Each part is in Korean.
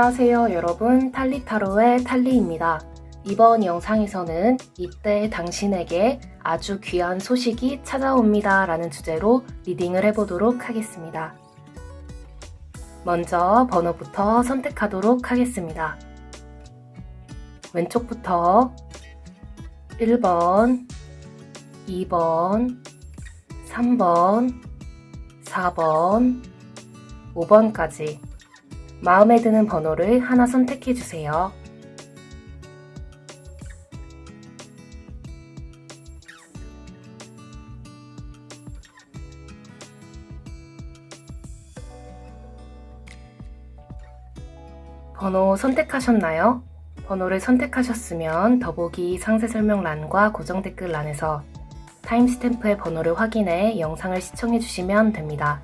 안녕하세요 여러분, 탈리타로의 탈리입니다. 이번 영상에서는 이때 당신에게 아주 귀한 소식이 찾아옵니다 라는 주제로 리딩을 해보도록 하겠습니다. 먼저 번호부터 선택하도록 하겠습니다. 왼쪽부터 1번, 2번, 3번, 4번, 5번까지 마음에 드는 번호를 하나 선택해 주세요. 번호 선택하셨나요? 번호를 선택하셨으면 더보기 상세 설명란과 고정 댓글란에서 타임스탬프의 번호를 확인해 영상을 시청해 주시면 됩니다.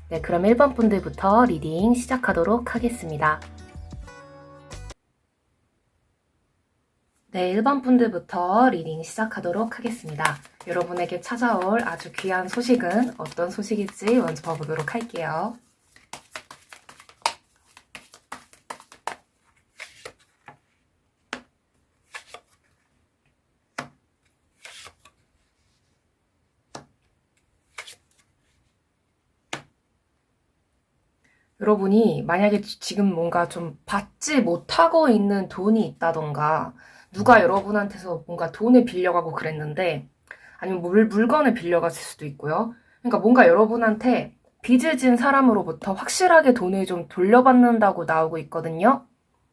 네, 그럼 1번 분들부터 리딩 시작하도록 하겠습니다. 네, 1번 분들부터 리딩 시작하도록 하겠습니다. 여러분에게 찾아올 아주 귀한 소식은 어떤 소식일지 먼저 봐보도록 할게요. 여러분이 만약에 지금 뭔가 좀 받지 못하고 있는 돈이 있다던가 누가 여러분한테서 뭔가 돈을 빌려가고 그랬는데 아니면 물건을 빌려갔을 수도 있고요. 그러니까 뭔가 여러분한테 빚을 진 사람으로부터 확실하게 돈을 좀 돌려받는다고 나오고 있거든요.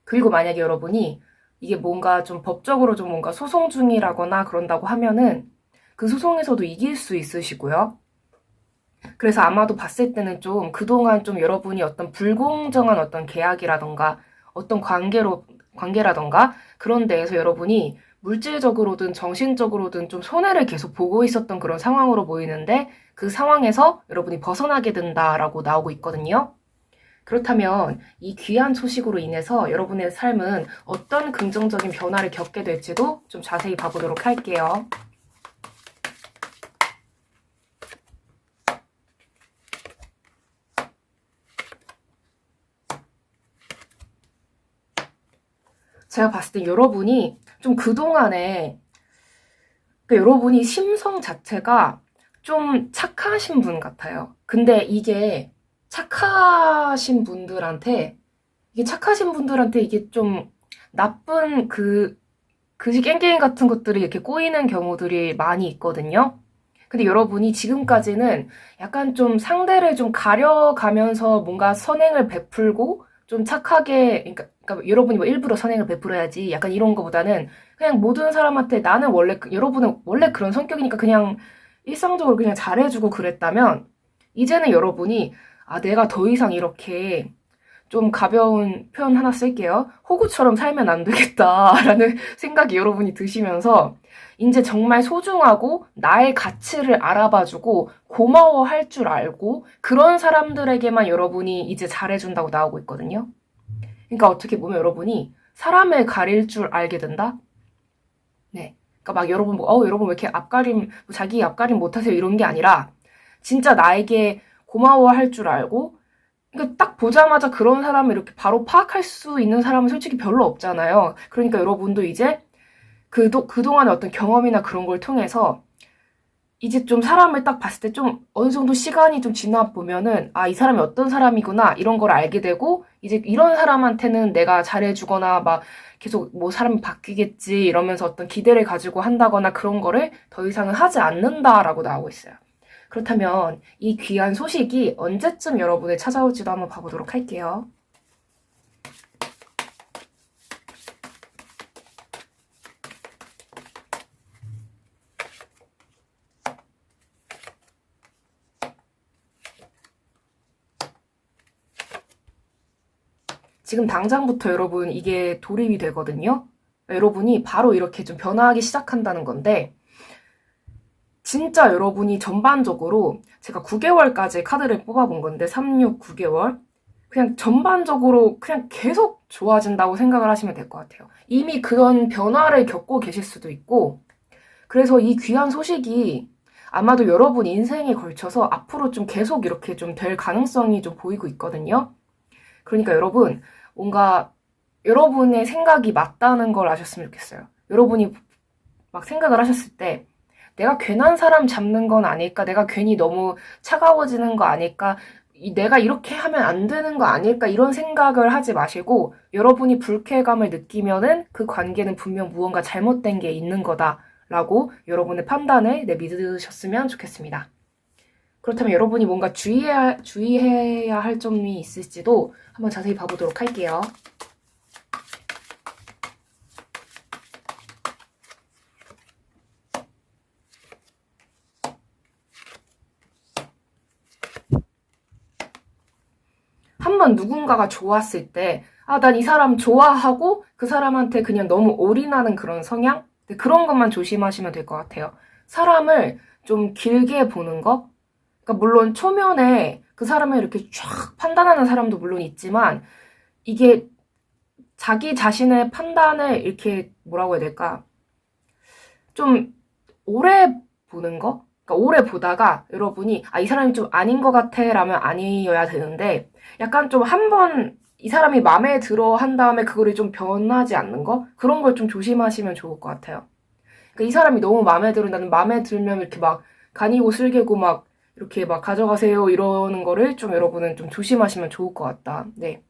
그리고 만약에 여러분이 이게 뭔가 좀 법적으로 좀 뭔가 소송 중이라거나 그런다고 하면은 그 소송에서도 이길 수 있으시고요. 그래서 아마도 봤을 때는 좀 그동안 좀 여러분이 어떤 불공정한 어떤 계약이라던가 어떤 관계라던가 그런 데에서 여러분이 물질적으로든 정신적으로든 좀 손해를 계속 보고 있었던 그런 상황으로 보이는데 그 상황에서 여러분이 벗어나게 된다라고 나오고 있거든요. 그렇다면 이 귀한 소식으로 인해서 여러분의 삶은 어떤 긍정적인 변화를 겪게 될지도 좀 자세히 봐보도록 할게요. 제가 봤을 때 여러분이 좀 그동안에 여러분이 심성 자체가 좀 착하신 분 같아요. 근데 이게 착하신 분들한테 이게 좀 나쁜 그지 깽깽이 같은 것들이 이렇게 꼬이는 경우들이 많이 있거든요. 근데 여러분이 지금까지는 약간 좀 상대를 좀 가려가면서 뭔가 선행을 베풀고 좀 착하게, 그러니까 여러분이 뭐 일부러 선행을 베풀어야지 약간 이런 거보다는 그냥 모든 사람한테 나는 여러분은 원래 그런 성격이니까 그냥 일상적으로 그냥 잘해주고 그랬다면 이제는 여러분이 내가 더 이상 이렇게 좀 가벼운 표현 하나 쓸게요. 호구처럼 살면 안 되겠다라는 생각이 여러분이 드시면서 이제 정말 소중하고 나의 가치를 알아봐주고 고마워할 줄 알고 그런 사람들에게만 여러분이 이제 잘해준다고 나오고 있거든요. 그러니까 어떻게 보면 여러분이 사람을 가릴 줄 알게 된다? 네. 그러니까 막 여러분 여러분 왜 이렇게 자기 앞가림 못하세요 이런 게 아니라 진짜 나에게 고마워할 줄 알고 그러니까 딱 보자마자 그런 사람을 이렇게 바로 파악할 수 있는 사람은 솔직히 별로 없잖아요. 그러니까 여러분도 이제 그동안의 어떤 경험이나 그런 걸 통해서 이제 좀 사람을 딱 봤을 때 좀 어느 정도 시간이 좀 지나 보면은 이 사람이 어떤 사람이구나 이런 걸 알게 되고 이제 이런 사람한테는 내가 잘해주거나 막 계속 뭐 사람이 바뀌겠지 이러면서 어떤 기대를 가지고 한다거나 그런 거를 더 이상은 하지 않는다라고 나오고 있어요. 그렇다면 이 귀한 소식이 언제쯤 여러분을 찾아올지도 한번 봐보도록 할게요. 지금 당장부터 여러분 이게 돌입이 되거든요. 여러분이 바로 이렇게 좀 변화하기 시작한다는 건데 진짜 여러분이 전반적으로 제가 9개월까지 카드를 뽑아본 건데 3, 6, 9개월 그냥 전반적으로 그냥 계속 좋아진다고 생각을 하시면 될 것 같아요. 이미 그런 변화를 겪고 계실 수도 있고 그래서 이 귀한 소식이 아마도 여러분 인생에 걸쳐서 앞으로 좀 계속 이렇게 좀 될 가능성이 좀 보이고 있거든요. 그러니까 여러분, 뭔가 여러분의 생각이 맞다는 걸 아셨으면 좋겠어요. 여러분이 막 생각을 하셨을 때 내가 괜한 사람 잡는 건 아닐까? 내가 괜히 너무 차가워지는 거 아닐까? 내가 이렇게 하면 안 되는 거 아닐까? 이런 생각을 하지 마시고 여러분이 불쾌감을 느끼면은 그 관계는 분명 무언가 잘못된 게 있는 거다라고 여러분의 판단을 믿으셨으면 좋겠습니다. 그렇다면 여러분이 뭔가 주의해야 할 점이 있을지도 한번 자세히 봐보도록 할게요. 한번 누군가가 좋았을 때, 난 이 사람 좋아하고 그 사람한테 그냥 너무 올인하는 그런 성향? 그런 것만 조심하시면 될 것 같아요. 사람을 좀 길게 보는 거? 그러니까 물론 초면에 그 사람을 이렇게 쫙 판단하는 사람도 물론 있지만, 이게 자기 자신의 판단을 이렇게 뭐라고 해야 될까? 좀 오래 보는 거? 그러니까 오래 보다가 여러분이 이 사람이 좀 아닌 것 같아 라면 아니어야 되는데 약간 좀 한 번 이 사람이 마음에 들어 한 다음에 그거를 좀 변하지 않는 거? 그런 걸 좀 조심하시면 좋을 것 같아요. 그러니까 이 사람이 너무 마음에 들어 나는 마음에 들면 이렇게 막 간이고 슬개고 막 이렇게 막 가져가세요 이러는 거를 좀 여러분은 좀 조심하시면 좋을 것 같다. 네.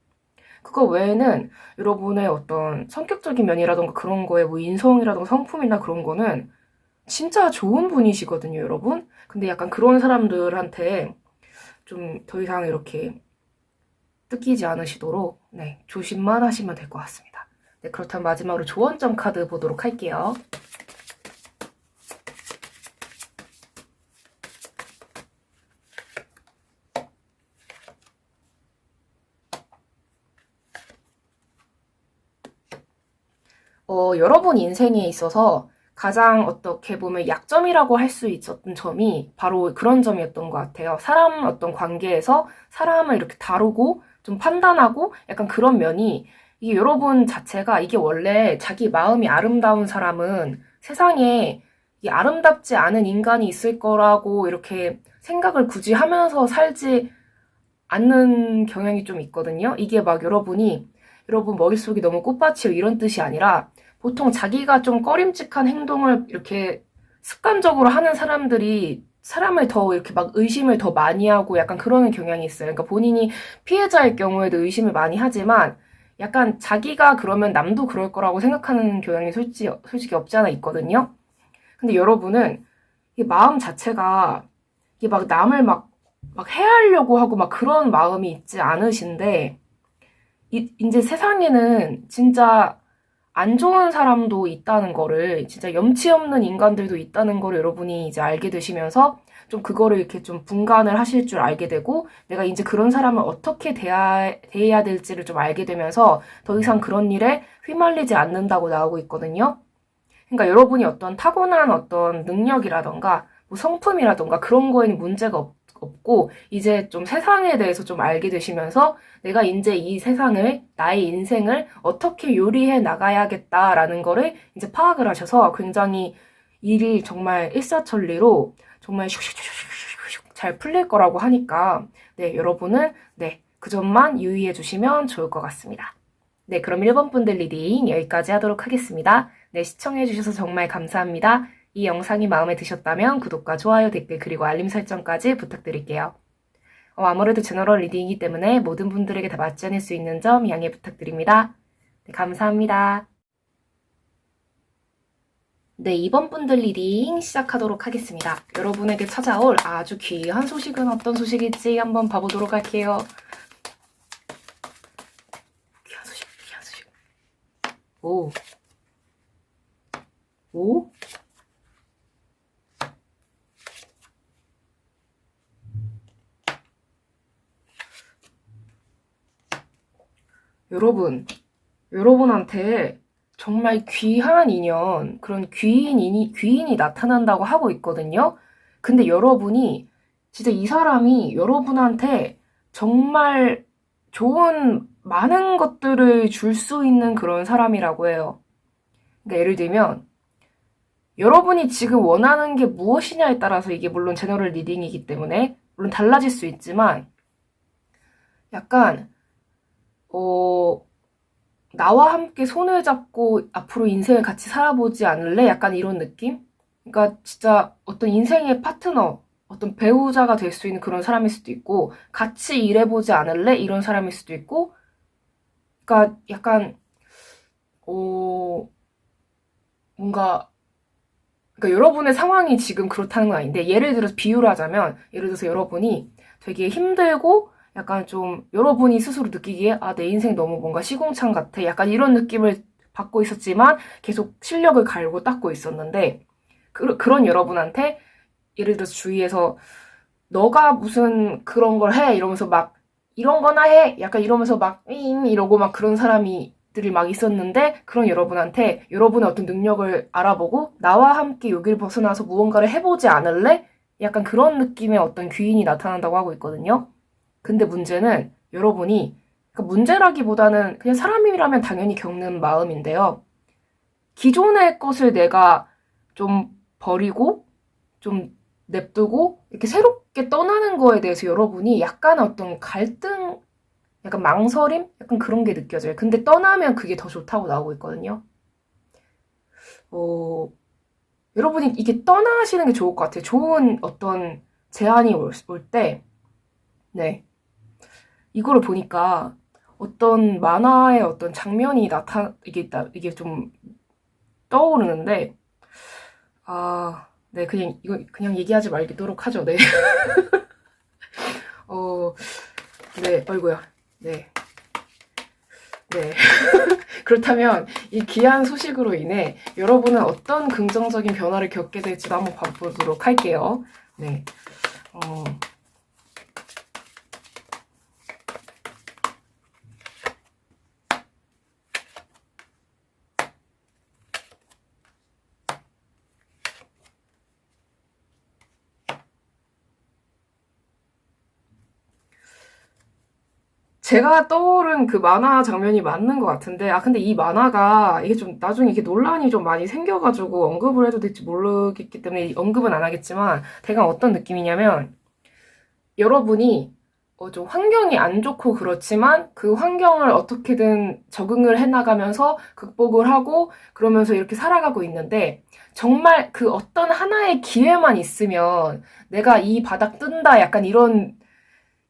그거 외에는 여러분의 어떤 성격적인 면이라던가 그런 거에 뭐 인성이라던가 성품이나 그런 거는 진짜 좋은 분이시거든요, 여러분. 근데 약간 그런 사람들한테 좀 더 이상 이렇게 뜯기지 않으시도록 네, 조심만 하시면 될 것 같습니다. 네, 그렇다면 마지막으로 조언점 카드 보도록 할게요. 여러분 인생에 있어서 가장 어떻게 보면 약점이라고 할 수 있었던 점이 바로 그런 점이었던 것 같아요. 사람 어떤 관계에서 사람을 이렇게 다루고 좀 판단하고 약간 그런 면이 이게 여러분 자체가 이게 원래 자기 마음이 아름다운 사람은 세상에 이 아름답지 않은 인간이 있을 거라고 이렇게 생각을 굳이 하면서 살지 않는 경향이 좀 있거든요. 이게 막 여러분 머릿속이 너무 꽃밭이요 이런 뜻이 아니라 보통 자기가 좀 꺼림칙한 행동을 이렇게 습관적으로 하는 사람들이 사람을 더 이렇게 막 의심을 더 많이 하고 약간 그러는 경향이 있어요. 그러니까 본인이 피해자일 경우에도 의심을 많이 하지만 약간 자기가 그러면 남도 그럴 거라고 생각하는 경향이 솔직히 없지 않아 있거든요. 근데 여러분은 이 마음 자체가 이게 막 남을 막 해하려고 하고 막 그런 마음이 있지 않으신데 이제 세상에는 진짜 안 좋은 사람도 있다는 거를 진짜 염치 없는 인간들도 있다는 거를 여러분이 이제 알게 되시면서 좀 그거를 이렇게 좀 분간을 하실 줄 알게 되고 내가 이제 그런 사람을 어떻게 대해야 될지를 좀 알게 되면서 더 이상 그런 일에 휘말리지 않는다고 나오고 있거든요. 그러니까 여러분이 어떤 타고난 어떤 능력이라던가 뭐 성품이라던가 그런 거에는 문제가 없고 이제 좀 세상에 대해서 좀 알게 되시면서 내가 이제 이 세상을 나의 인생을 어떻게 요리해 나가야겠다라는 거를 이제 파악을 하셔서 굉장히 일이 정말 일사천리로 정말 슉슉슉슉슉 잘 풀릴 거라고 하니까 네 여러분은 네 그 점만 유의해 주시면 좋을 것 같습니다. 네 그럼 1번 분들 리딩 여기까지 하도록 하겠습니다. 네 시청해 주셔서 정말 감사합니다. 이 영상이 마음에 드셨다면 구독과 좋아요, 댓글, 그리고 알림 설정까지 부탁드릴게요. 아무래도 제너럴 리딩이기 때문에 모든 분들에게 다 맞지 않을 수 있는 점 양해 부탁드립니다. 네, 감사합니다. 네, 2번 분들 리딩 시작하도록 하겠습니다. 여러분에게 찾아올 아주 귀한 소식은 어떤 소식일지 한번 봐보도록 할게요. 귀한 소식. 오. 여러분한테 정말 귀한 인연, 그런 귀인이 나타난다고 하고 있거든요. 근데 여러분이, 진짜 이 사람이 여러분한테 정말 좋은 많은 것들을 줄 수 있는 그런 사람이라고 해요. 그러니까 예를 들면, 여러분이 지금 원하는 게 무엇이냐에 따라서 이게 물론 제너럴 리딩이기 때문에, 물론 달라질 수 있지만, 약간, 어, 나와 함께 손을 잡고 앞으로 인생을 같이 살아보지 않을래? 약간 이런 느낌? 그러니까 진짜 어떤 인생의 파트너, 어떤 배우자가 될 수 있는 그런 사람일 수도 있고, 같이 일해보지 않을래? 이런 사람일 수도 있고, 그러니까 약간, 어, 뭔가, 그러니까 여러분의 상황이 지금 그렇다는 건 아닌데, 예를 들어서 비유를 하자면, 예를 들어서 여러분이 되게 힘들고, 약간 좀 여러분이 스스로 느끼기에 아, 내 인생 너무 뭔가 시궁창 같아. 약간 이런 느낌을 받고 있었지만 계속 실력을 갈고 닦고 있었는데 그런 여러분한테 예를 들어서 주위에서 너가 무슨 그런 걸 해 이러면서 막 이런 거나 해 약간 이러면서 막 이러고 막 그런 사람들이 막 있었는데 그런 여러분한테 여러분의 어떤 능력을 알아보고 나와 함께 여길 벗어나서 무언가를 해보지 않을래? 약간 그런 느낌의 어떤 귀인이 나타난다고 하고 있거든요. 근데 문제는 여러분이 그러니까 문제라기보다는 그냥 사람이라면 당연히 겪는 마음인데요. 기존의 것을 내가 좀 버리고 좀 냅두고 이렇게 새롭게 떠나는 거에 대해서 여러분이 약간 어떤 갈등, 약간 망설임? 약간 그런 게 느껴져요. 근데 떠나면 그게 더 좋다고 나오고 있거든요. 어, 여러분이 이게 떠나시는 게 좋을 것 같아요. 좋은 어떤 제안이 올 때, 네. 이거를 보니까 어떤 만화의 어떤 장면이 이게 좀 떠오르는데, 아, 네, 그냥, 이거, 그냥 얘기하지 말도록 하죠, 네. 어, 네, 어이구야. 네, 네. 그렇다면, 이 귀한 소식으로 인해 여러분은 어떤 긍정적인 변화를 겪게 될지도 한번 봐보도록 할게요. 네, 어, 제가 떠오른 그 만화 장면이 맞는 것 같은데, 아, 근데 이 만화가 이게 좀 나중에 이게 논란이 좀 많이 생겨가지고 언급을 해도 될지 모르겠기 때문에 언급은 안 하겠지만, 대강 어떤 느낌이냐면, 여러분이 좀 환경이 안 좋고 그렇지만 그 환경을 어떻게든 적응을 해나가면서 극복을 하고 그러면서 이렇게 살아가고 있는데 정말 그 어떤 하나의 기회만 있으면 내가 이 바닥 뜬다 약간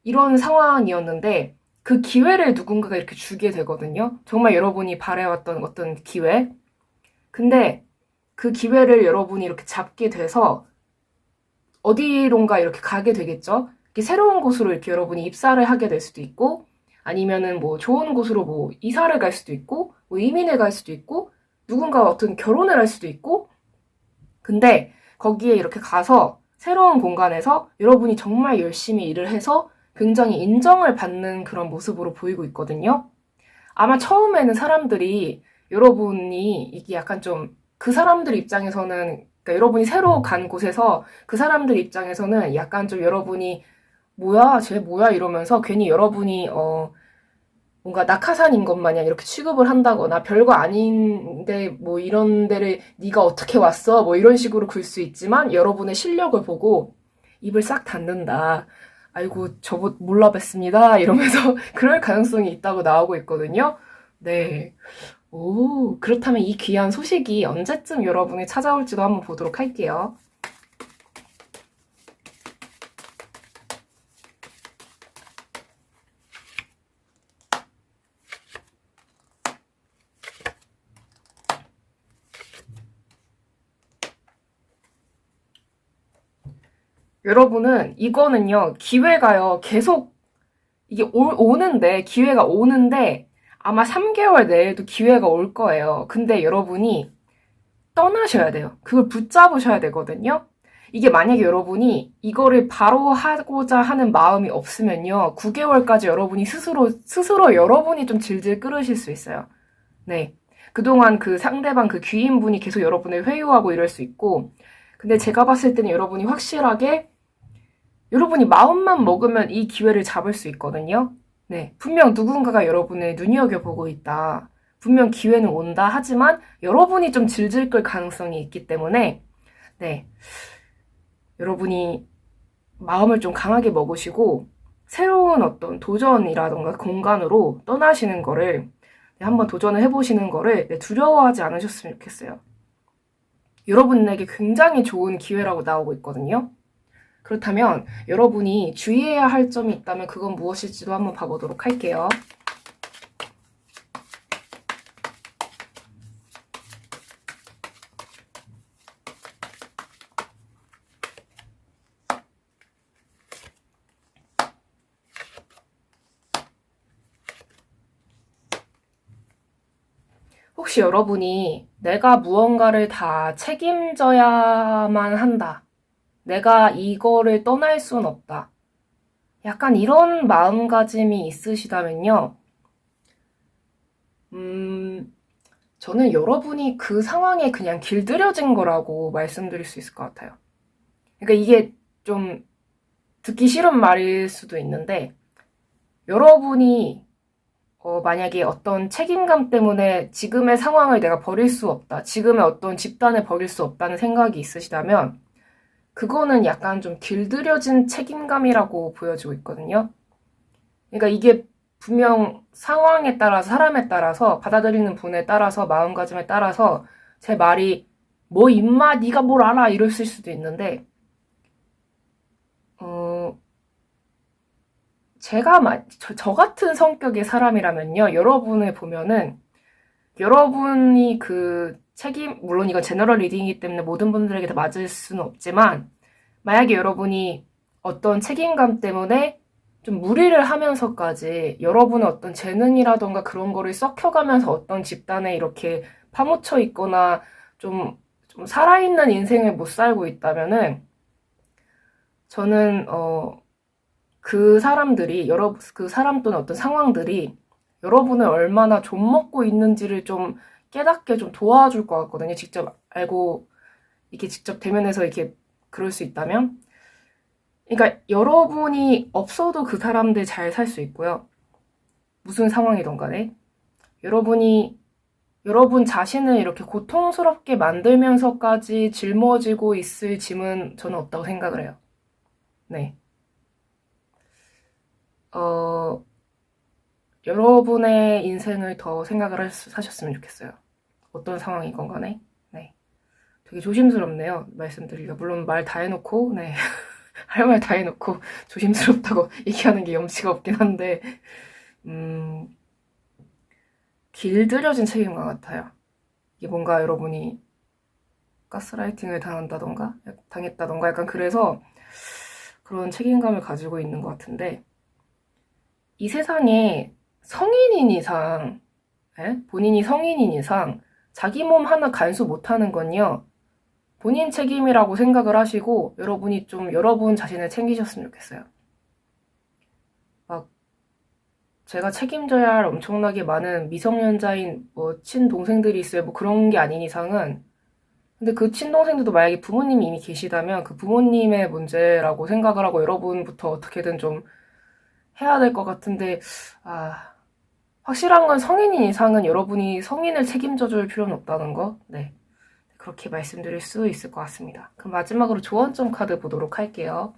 이런 상황이었는데 그 기회를 누군가가 이렇게 주게 되거든요. 정말 여러분이 바래왔던 어떤 기회. 근데 그 기회를 여러분이 이렇게 잡게 돼서 어디론가 이렇게 가게 되겠죠. 이렇게 새로운 곳으로 이렇게 여러분이 입사를 하게 될 수도 있고, 아니면은 뭐 좋은 곳으로 뭐 이사를 갈 수도 있고, 뭐 이민을 갈 수도 있고, 누군가와 어떤 결혼을 할 수도 있고, 근데 거기에 이렇게 가서 새로운 공간에서 여러분이 정말 열심히 일을 해서 굉장히 인정을 받는 그런 모습으로 보이고 있거든요. 아마 처음에는 사람들이 여러분이 이게 약간 좀 그 사람들 입장에서는 그러니까 여러분이 새로 간 곳에서 그 사람들 입장에서는 약간 좀 여러분이 뭐야 쟤 뭐야 이러면서 괜히 여러분이 뭔가 낙하산인 것 마냥 이렇게 취급을 한다거나 별거 아닌데 뭐 이런 데를 네가 어떻게 왔어 뭐 이런 식으로 굴 수 있지만 여러분의 실력을 보고 입을 싹 닫는다. 아이고 저보 몰라 뵀습니다 이러면서 그럴 가능성이 있다고 나오고 있거든요. 네. 오, 그렇다면 이 귀한 소식이 언제쯤 여러분이 찾아올지도 한번 보도록 할게요. 여러분은 이거는요, 기회가요, 계속 이게 오는데, 기회가 오는데 아마 3개월 내에도 기회가 올 거예요. 근데 여러분이 떠나셔야 돼요. 그걸 붙잡으셔야 되거든요. 이게 만약에 여러분이 이거를 바로 하고자 하는 마음이 없으면요. 9개월까지 여러분이 스스로 여러분이 좀 질질 끌으실 수 있어요. 네. 그동안 그 상대방 그 귀인분이 계속 여러분을 회유하고 이럴 수 있고, 근데 제가 봤을 때는 여러분이 확실하게, 여러분이 마음만 먹으면 이 기회를 잡을 수 있거든요. 네. 분명 누군가가 여러분을 눈여겨보고 있다. 분명 기회는 온다. 하지만 여러분이 좀 질질 끌 가능성이 있기 때문에, 네. 여러분이 마음을 좀 강하게 먹으시고 새로운 어떤 도전이라던가 공간으로 떠나시는 거를 한번 도전을 해보시는 거를 두려워하지 않으셨으면 좋겠어요. 여러분에게 굉장히 좋은 기회라고 나오고 있거든요. 그렇다면 여러분이 주의해야 할 점이 있다면 그건 무엇일지도 한번 봐보도록 할게요. 혹시 여러분이 내가 무언가를 다 책임져야만 한다. 내가 이거를 떠날 순 없다. 약간 이런 마음가짐이 있으시다면요. 저는 여러분이 그 상황에 그냥 길들여진 거라고 말씀드릴 수 있을 것 같아요. 그러니까 이게 좀 듣기 싫은 말일 수도 있는데, 여러분이 만약에 어떤 책임감 때문에 지금의 상황을 내가 버릴 수 없다, 지금의 어떤 집단을 버릴 수 없다는 생각이 있으시다면 그거는 약간 좀 길들여진 책임감이라고 보여지고 있거든요. 그러니까 이게 분명 상황에 따라서, 사람에 따라서, 받아들이는 분에 따라서, 마음가짐에 따라서 제 말이 뭐 임마 네가 뭘 알아 이랬을 수도 있는데 제가 저 같은 성격의 사람이라면요, 여러분을 보면은 여러분이 그 책임, 물론 이건 제너럴 리딩이기 때문에 모든 분들에게 다 맞을 수는 없지만, 만약에 여러분이 어떤 책임감 때문에 좀 무리를 하면서까지 여러분의 어떤 재능이라던가 그런 거를 썩혀가면서 어떤 집단에 이렇게 파묻혀 있거나 좀 살아있는 인생을 못 살고 있다면은, 저는, 그 사람들이, 그 사람 또는 어떤 상황들이 여러분을 얼마나 좀먹고 있는지를 좀 깨닫게 좀 도와줄 것 같거든요. 직접 알고, 이렇게 직접 대면해서 이렇게 그럴 수 있다면. 그러니까 여러분이 없어도 그 사람들 잘 살 수 있고요. 무슨 상황이든 간에. 여러분 자신을 이렇게 고통스럽게 만들면서까지 짊어지고 있을 짐은 저는 없다고 생각을 해요. 네. 여러분의 인생을 더 생각을 사셨으면 좋겠어요. 어떤 상황이건 간에. 네. 되게 조심스럽네요. 말씀드리기가. 물론 말 다 해놓고, 네. 할 말 다 해놓고 조심스럽다고 얘기하는 게 염치가 없긴 한데, 길들여진 책임감 같아요. 이게 뭔가 여러분이 가스라이팅을 당했다던가 약간 그래서 그런 책임감을 가지고 있는 것 같은데, 이 세상에 성인인 이상, 본인이 성인인 이상 자기 몸 하나 간수 못하는 건요, 본인 책임이라고 생각을 하시고 여러분이 좀 여러분 자신을 챙기셨으면 좋겠어요. 막 제가 책임져야 할 엄청나게 많은 미성년자인 뭐 친동생들이 있어요. 뭐 그런 게 아닌 이상은, 근데 그 친동생들도 만약에 부모님이 이미 계시다면 그 부모님의 문제라고 생각을 하고 여러분부터 어떻게든 좀 해야 될 것 같은데, 확실한 건 성인인 이상은 여러분이 성인을 책임져 줄 필요는 없다는 거. 네. 그렇게 말씀드릴 수 있을 것 같습니다. 그럼 마지막으로 조언점 카드 보도록 할게요.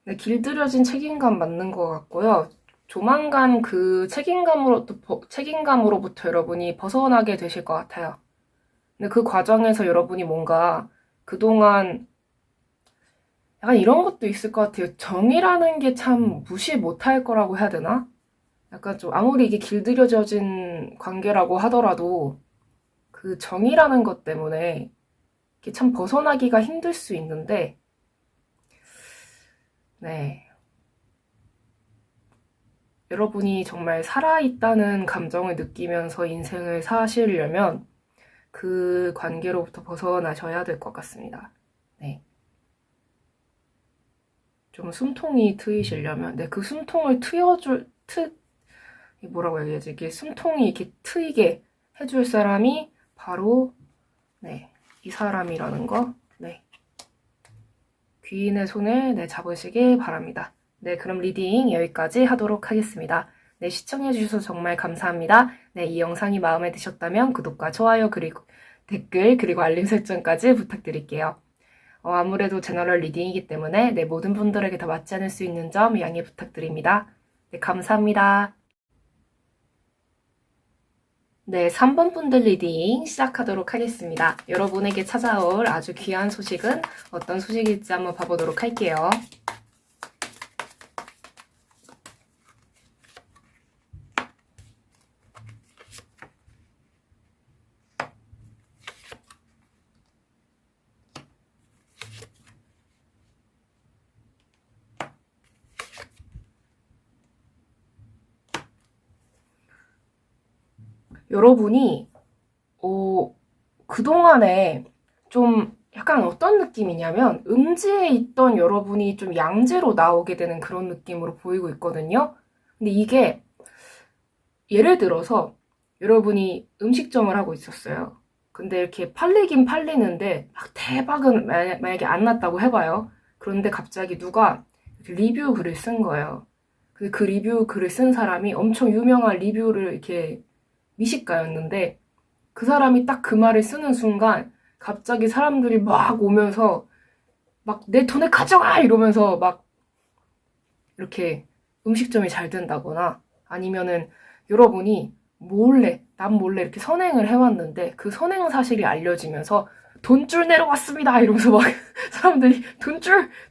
네, 길들여진 책임감 맞는 것 같고요. 조만간 그 책임감으로부터 여러분이 벗어나게 되실 것 같아요. 근데 그 과정에서 여러분이 뭔가 그동안 약간 이런 것도 있을 것 같아요. 정이라는 게 참 무시 못할 거라고 해야 되나? 약간 좀 아무리 이게 길들여진 관계라고 하더라도 그 정이라는 것 때문에 이게 참 벗어나기가 힘들 수 있는데, 네. 여러분이 정말 살아있다는 감정을 느끼면서 인생을 사시려면 그 관계로부터 벗어나셔야 될 것 같습니다. 네. 좀 숨통이 트이시려면, 네, 그 숨통을 뭐라고 얘기하지? 이게 숨통이 이렇게 트이게 해줄 사람이 바로, 네, 이 사람이라는 거, 네. 귀인의 손을, 네, 잡으시길 바랍니다. 네, 그럼 리딩 여기까지 하도록 하겠습니다. 네, 시청해주셔서 정말 감사합니다. 네, 이 영상이 마음에 드셨다면 구독과 좋아요, 그리고 댓글, 그리고 알림 설정까지 부탁드릴게요. 아무래도 제너럴 리딩이기 때문에 네, 모든 분들에게 다 맞지 않을 수 있는 점 양해 부탁드립니다. 네, 감사합니다. 네, 3번 분들 리딩 시작하도록 하겠습니다. 여러분에게 찾아올 아주 귀한 소식은 어떤 소식일지 한번 봐보도록 할게요. 여러분이 그동안에 좀 약간 어떤 느낌이냐면 음지에 있던 여러분이 좀 양지로 나오게 되는 그런 느낌으로 보이고 있거든요. 근데 이게 예를 들어서 여러분이 음식점을 하고 있었어요. 근데 이렇게 팔리긴 팔리는데 막 대박은 만약에 안 났다고 해봐요. 그런데 갑자기 누가 리뷰 글을 쓴 거예요. 근데 그 리뷰 글을 쓴 사람이 엄청 유명한 리뷰를 이렇게 미식가였는데 그 사람이 딱 그 말을 쓰는 순간 갑자기 사람들이 막 오면서 막 내 돈을 가져가! 이러면서 막 이렇게 음식점이 잘 된다거나 아니면은 여러분이 남 몰래 이렇게 선행을 해왔는데 그 선행 사실이 알려지면서 돈줄 내려왔습니다! 이러면서 막 사람들이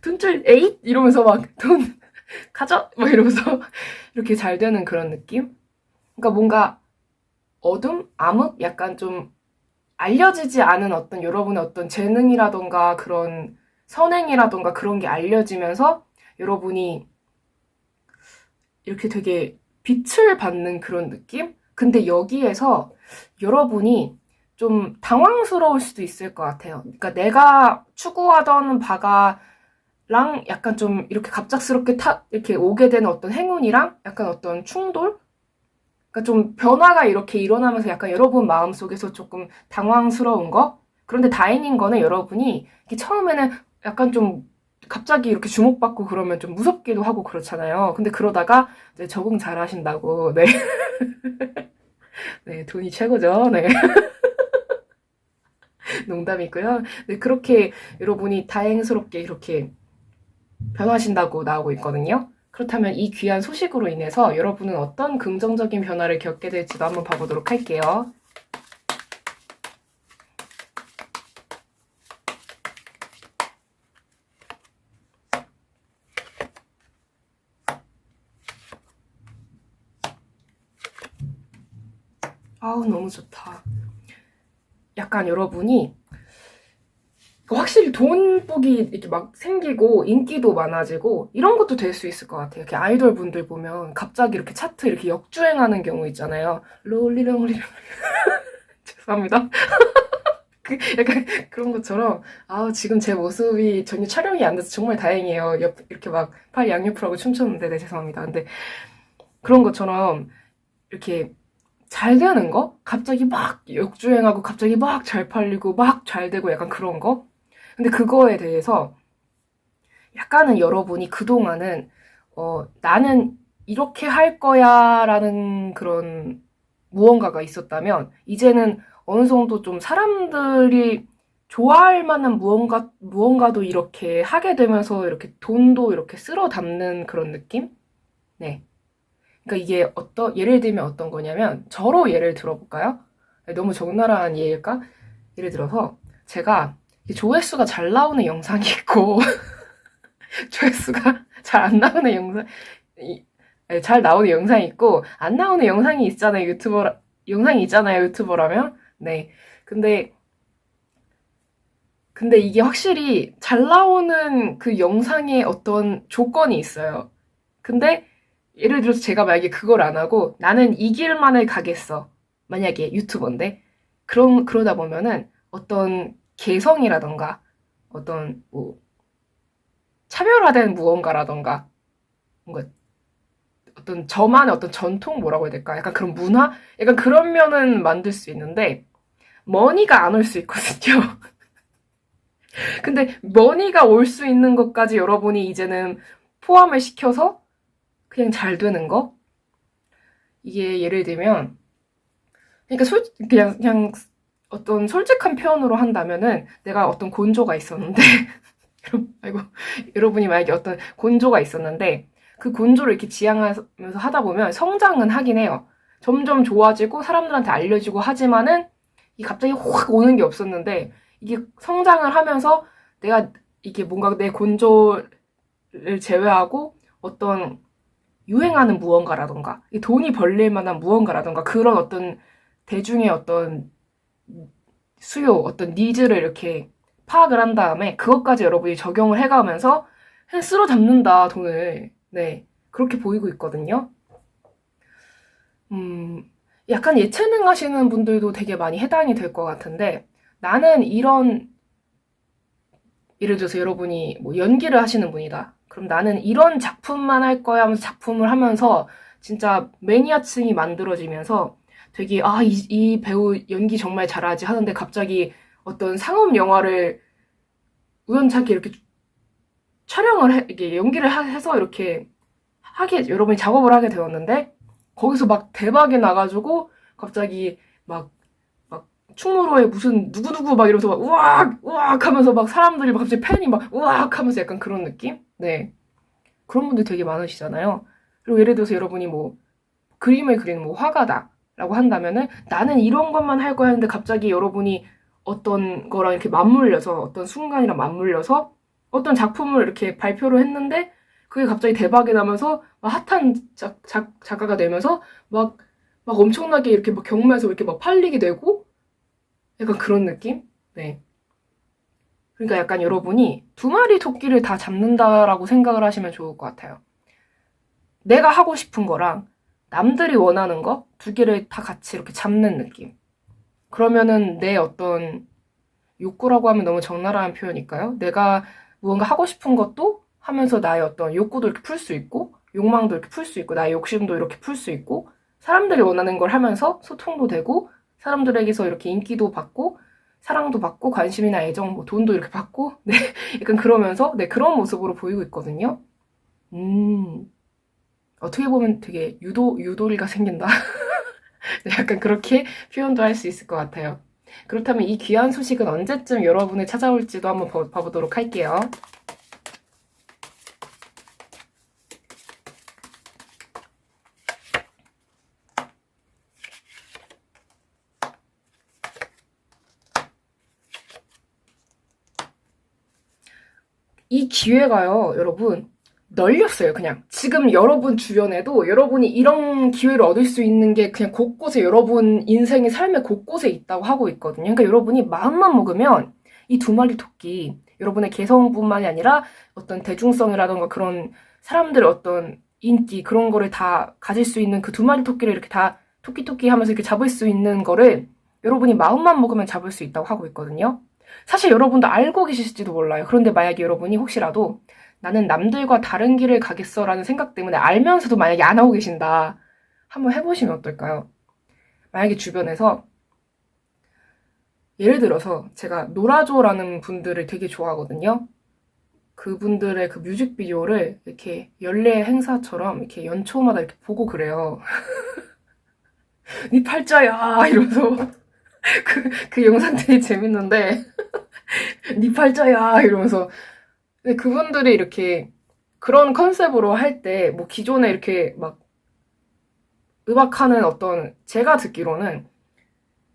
돈줄 에잇! 이러면서 막 돈 가져! 막 이러면서 이렇게 잘 되는 그런 느낌? 그러니까 뭔가 어둠? 암흑? 약간 좀 알려지지 않은 어떤 여러분의 어떤 재능이라던가 그런 선행이라던가 그런 게 알려지면서 여러분이 이렇게 되게 빛을 받는 그런 느낌? 근데 여기에서 여러분이 좀 당황스러울 수도 있을 것 같아요. 그러니까 내가 추구하던 바가랑 약간 좀 이렇게 갑작스럽게 이렇게 오게 되는 어떤 행운이랑 약간 어떤 충돌? 그러니까 좀 변화가 이렇게 일어나면서 약간 여러분 마음속에서 조금 당황스러운 거? 그런데 다행인 거는 여러분이 처음에는 약간 좀 갑자기 이렇게 주목받고 그러면 좀 무섭기도 하고 그렇잖아요. 근데 그러다가 이제 적응 잘 하신다고, 네. 네, 돈이 최고죠. 네. 농담이고요. 네, 그렇게 여러분이 다행스럽게 이렇게 변하신다고 나오고 있거든요. 그렇다면 이 귀한 소식으로 인해서 여러분은 어떤 긍정적인 변화를 겪게 될지도 한번 봐보도록 할게요. 아우, 너무 좋다. 약간 여러분이 확실히 돈복이 이렇게 막 생기고 인기도 많아지고 이런 것도 될 수 있을 것 같아요. 이렇게 아이돌 분들 보면 갑자기 이렇게 차트 이렇게 역주행하는 경우 있잖아요. 롤리롱리롱 죄송합니다. 약간 그런 것처럼 지금 제 모습이 전혀 촬영이 안 돼서 정말 다행이에요. 이렇게 막 팔 양옆으로 하고 춤췄는데 네, 죄송합니다. 근데 그런 것처럼 이렇게 잘 되는 거? 갑자기 막 역주행하고 갑자기 막 잘 팔리고 막 잘 되고 약간 그런 거? 근데 그거에 대해서 약간은 여러분이 그동안은 나는 이렇게 할 거야 라는 그런 무언가가 있었다면 이제는 어느 정도 좀 사람들이 좋아할 만한 무언가도 이렇게 하게 되면서 이렇게 돈도 이렇게 쓸어 담는 그런 느낌? 네. 그러니까 이게 예를 들면 어떤 거냐면 저로 예를 들어볼까요? 너무 적나라한 예일까? 예를 들어서 제가 조회수가 잘 나오는 영상이 있고 조회수가 잘 안 나오는 잘 나오는 영상이 있고 안 나오는 영상이 있잖아요. 영상이 있잖아요. 유튜버라면. 네. 근데 이게 확실히 잘 나오는 그 영상에 어떤 조건이 있어요. 근데 예를 들어서 제가 만약에 그걸 안 하고 나는 이 길만을 가겠어. 만약에 유튜버인데 그러다 보면은 어떤 개성이라던가 어떤 뭐 차별화된 무언가라던가 뭔가 어떤 저만의 어떤 전통 뭐라고 해야 될까? 약간 그런 문화? 약간 그런 면은 만들 수 있는데 머니가 안 올 수 있거든요. 근데 머니가 올 수 있는 것까지 여러분이 이제는 포함을 시켜서 그냥 잘 되는 거? 이게 예를 들면, 그러니까 그냥 어떤 솔직한 표현으로 한다면은 내가 어떤 곤조가 있었는데, 아이고, 여러분이 만약에 어떤 곤조가 있었는데, 그 곤조를 이렇게 지향하면서 하다 보면 성장은 하긴 해요. 점점 좋아지고 사람들한테 알려지고 하지만은 이 갑자기 확 오는 게 없었는데 이게 성장을 하면서 내가 이게 뭔가 내 곤조를 제외하고 어떤 유행하는 무언가라던가 돈이 벌릴 만한 무언가라던가 그런 어떤 대중의 어떤 수요, 어떤 니즈를 이렇게 파악을 한 다음에 그것까지 여러분이 적용을 해가면서 그냥 쓸어 담는다, 돈을. 네. 그렇게 보이고 있거든요. 약간 예체능 하시는 분들도 되게 많이 해당이 될 것 같은데 나는 이런 예를 들어서 여러분이 뭐 연기를 하시는 분이다. 그럼 나는 이런 작품만 할 거야 하면서 작품을 하면서 진짜 매니아층이 만들어지면서 되게 이 배우 연기 정말 잘하지 하는데 갑자기 어떤 상업 영화를 우연찮게 이렇게 이게 연기를 해서 이렇게 여러분이 작업을 하게 되었는데 거기서 막 대박이 나가지고 갑자기 막 충무로에 무슨 누구누구 막 이러면서 막 우악 우악 하면서 막 사람들이 막 갑자기 팬이 막 우악 하면서 약간 그런 느낌? 네. 그런 분들 되게 많으시잖아요. 그리고 예를 들어서 여러분이 뭐 그림을 그리는 뭐 화가다라고 한다면은 나는 이런 것만 할 거야 하는데 갑자기 여러분이 어떤 거랑 이렇게 맞물려서 어떤 순간이랑 맞물려서 어떤 작품을 이렇게 발표를 했는데 그게 갑자기 대박이 나면서 막 핫한 작가가 되면서 막 엄청나게 이렇게 막 경매에서 이렇게 막 팔리게 되고 약간 그런 느낌? 네. 그러니까 약간 여러분이 두 마리 토끼를 다 잡는다라고 생각을 하시면 좋을 것 같아요. 내가 하고 싶은 거랑 남들이 원하는 거 두 개를 다 같이 이렇게 잡는 느낌. 그러면은 내 어떤 욕구라고 하면 너무 적나라한 표현일까요? 내가 무언가 하고 싶은 것도 하면서 나의 어떤 욕구도 이렇게 풀 수 있고 욕망도 이렇게 풀 수 있고 나의 욕심도 이렇게 풀 수 있고 사람들이 원하는 걸 하면서 소통도 되고 사람들에게서 이렇게 인기도 받고 사랑도 받고 관심이나 애정, 뭐 돈도 이렇게 받고 네, 약간 그러면서 네, 그런 모습으로 보이고 있거든요. 어떻게 보면 되게 유도리가 생긴다. 네, 약간 그렇게 표현도 할 수 있을 것 같아요. 그렇다면 이 귀한 소식은 언제쯤 여러분을 찾아올지도 한번 봐보도록 할게요. 이 기회가요, 여러분, 널렸어요, 그냥. 지금 여러분 주변에도 여러분이 이런 기회를 얻을 수 있는 게 그냥 곳곳에 여러분 인생의 삶의 곳곳에 있다고 하고 있거든요. 그러니까 여러분이 마음만 먹으면 이 두 마리 토끼, 여러분의 개성뿐만이 아니라 어떤 대중성이라던가 그런 사람들의 어떤 인기, 그런 거를 다 가질 수 있는 그 두 마리 토끼를 이렇게 다 토끼토끼 하면서 이렇게 잡을 수 있는 거를 여러분이 마음만 먹으면 잡을 수 있다고 하고 있거든요. 사실 여러분도 알고 계실지도 몰라요. 그런데 만약에 여러분이 혹시라도 나는 남들과 다른 길을 가겠어라는 생각 때문에 알면서도 만약에 안 하고 계신다. 한번 해보시면 어떨까요? 만약에 주변에서 예를 들어서 제가 노라조라는 분들을 되게 좋아하거든요. 그분들의 그 뮤직비디오를 이렇게 연례 행사처럼 이렇게 연초마다 이렇게 보고 그래요. 네 팔자야 이러면서 그 영상들이 재밌는데 네 팔자야 이러면서 근데 그분들이 이렇게 그런 컨셉으로 할 때 뭐 기존에 이렇게 막 음악하는 어떤 제가 듣기로는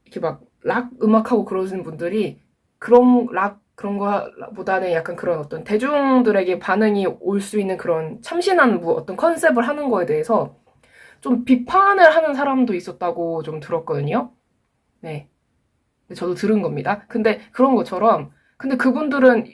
이렇게 막 락 음악하고 그러시는 분들이 그런 락 그런 거보다는 약간 그런 어떤 대중들에게 반응이 올 수 있는 그런 참신한 뭐 어떤 컨셉을 하는 거에 대해서 좀 비판을 하는 사람도 있었다고 좀 들었거든요. 네. 저도 들은 겁니다. 근데 그런 것처럼 근데 그분들은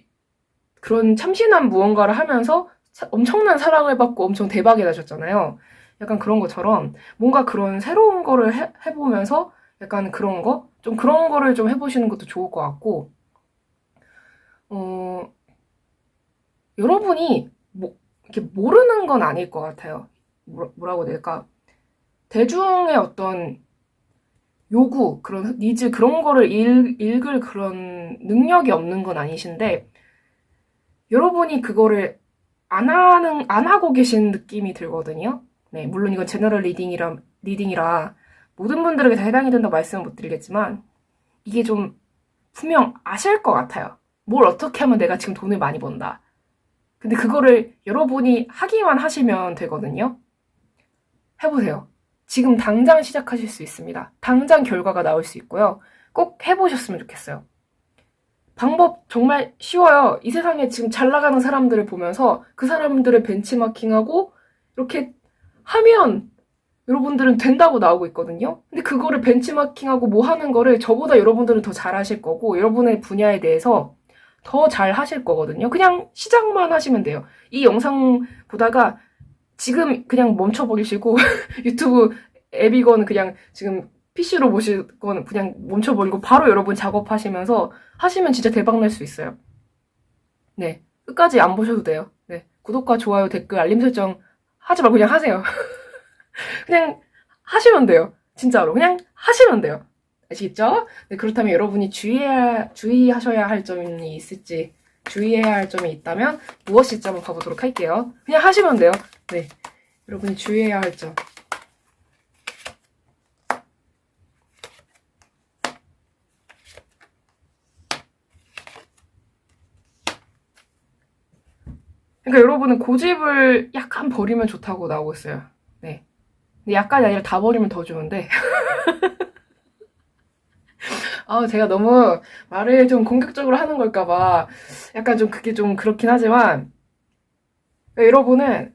그런 참신한 무언가를 하면서 엄청난 사랑을 받고 엄청 대박이 나셨잖아요. 약간 그런 것처럼 뭔가 그런 새로운 거를 해보면서 약간 그런 거? 좀 그런 거를 좀 해보시는 것도 좋을 것 같고, 여러분이 뭐, 이렇게 모르는 건 아닐 것 같아요. 뭐라고 해야 될까? 대중의 어떤 요구, 그런 니즈, 그런 거를 읽을 그런 능력이 없는 건 아니신데, 여러분이 그거를 안 하고 계신 느낌이 들거든요. 네, 물론 이건 제너럴 리딩이라 모든 분들에게 다 해당이 된다고 말씀은 못 드리겠지만 이게 좀 분명 아실 것 같아요. 뭘 어떻게 하면 내가 지금 돈을 많이 번다. 근데 그거를 여러분이 하기만 하시면 되거든요. 해보세요. 지금 당장 시작하실 수 있습니다. 당장 결과가 나올 수 있고요. 꼭 해보셨으면 좋겠어요. 방법 정말 쉬워요. 이 세상에 지금 잘 나가는 사람들을 보면서 그 사람들을 벤치마킹하고 이렇게 하면 여러분들은 된다고 나오고 있거든요. 근데 그거를 벤치마킹하고 뭐 하는 거를 저보다 여러분들은 더 잘하실 거고 여러분의 분야에 대해서 더 잘 하실 거거든요. 그냥 시작만 하시면 돼요. 이 영상 보다가 지금 그냥 멈춰버리시고 유튜브 앱이건 그냥 지금 PC로 보시건 그냥 멈춰버리고 바로 여러분 작업하시면서 하시면 진짜 대박 날 수 있어요. 네. 끝까지 안 보셔도 돼요. 네. 구독과 좋아요, 댓글, 알림 설정 하지 말고 그냥 하세요. 그냥 하시면 돼요. 진짜로. 그냥 하시면 돼요. 아시겠죠? 네, 그렇다면 여러분이 주의하셔야 할 점이 있을지, 주의해야 할 점이 있다면 무엇일지 한번 봐보도록 할게요. 그냥 하시면 돼요. 네. 여러분이 주의해야 할 점. 그러니까 여러분은 고집을 약간 버리면 좋다고 나오고 있어요. 네. 근데 약간이 아니라 다 버리면 더 좋은데. 제가 너무 말을 좀 공격적으로 하는 걸까봐 약간 좀 그게 좀 그렇긴 하지만 그러니까 여러분은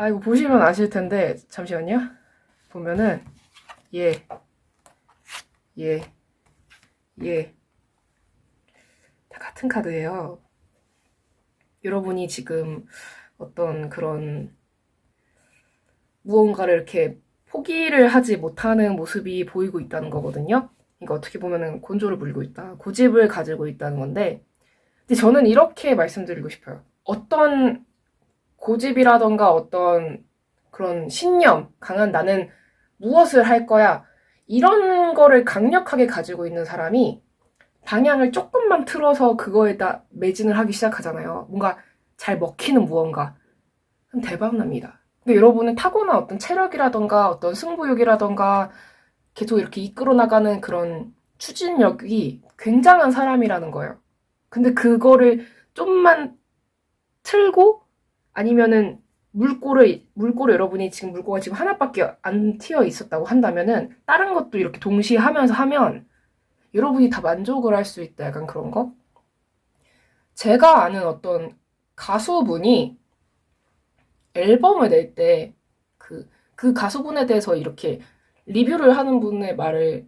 이거 보시면 아실 텐데 잠시만요. 보면은 예, 예, 예. 다 같은 카드예요. 여러분이 지금 어떤 그런 무언가를 이렇게 포기를 하지 못하는 모습이 보이고 있다는 거거든요. 그러니까 어떻게 보면은 곤조를 부리고 있다. 고집을 가지고 있다는 건데 근데 저는 이렇게 말씀드리고 싶어요. 어떤 고집이라던가 어떤 그런 신념, 강한 나는 무엇을 할 거야 이런 거를 강력하게 가지고 있는 사람이 방향을 조금만 틀어서 그거에다 매진을 하기 시작하잖아요. 뭔가 잘 먹히는 무언가. 그럼 대박 납니다. 근데 여러분은 타고난 어떤 체력이라던가 어떤 승부욕이라던가 계속 이렇게 이끌어 나가는 그런 추진력이 굉장한 사람이라는 거예요. 근데 그거를 좀만 틀고 아니면은 물꼬를 여러분이 지금 물꼬가 지금 하나밖에 안 튀어 있었다고 한다면은 다른 것도 이렇게 동시에 하면서 하면 여러분이 다 만족을 할 수 있다. 약간 그런 거? 제가 아는 어떤 가수분이 앨범을 낼 때 그 가수분에 대해서 이렇게 리뷰를 하는 분의 말을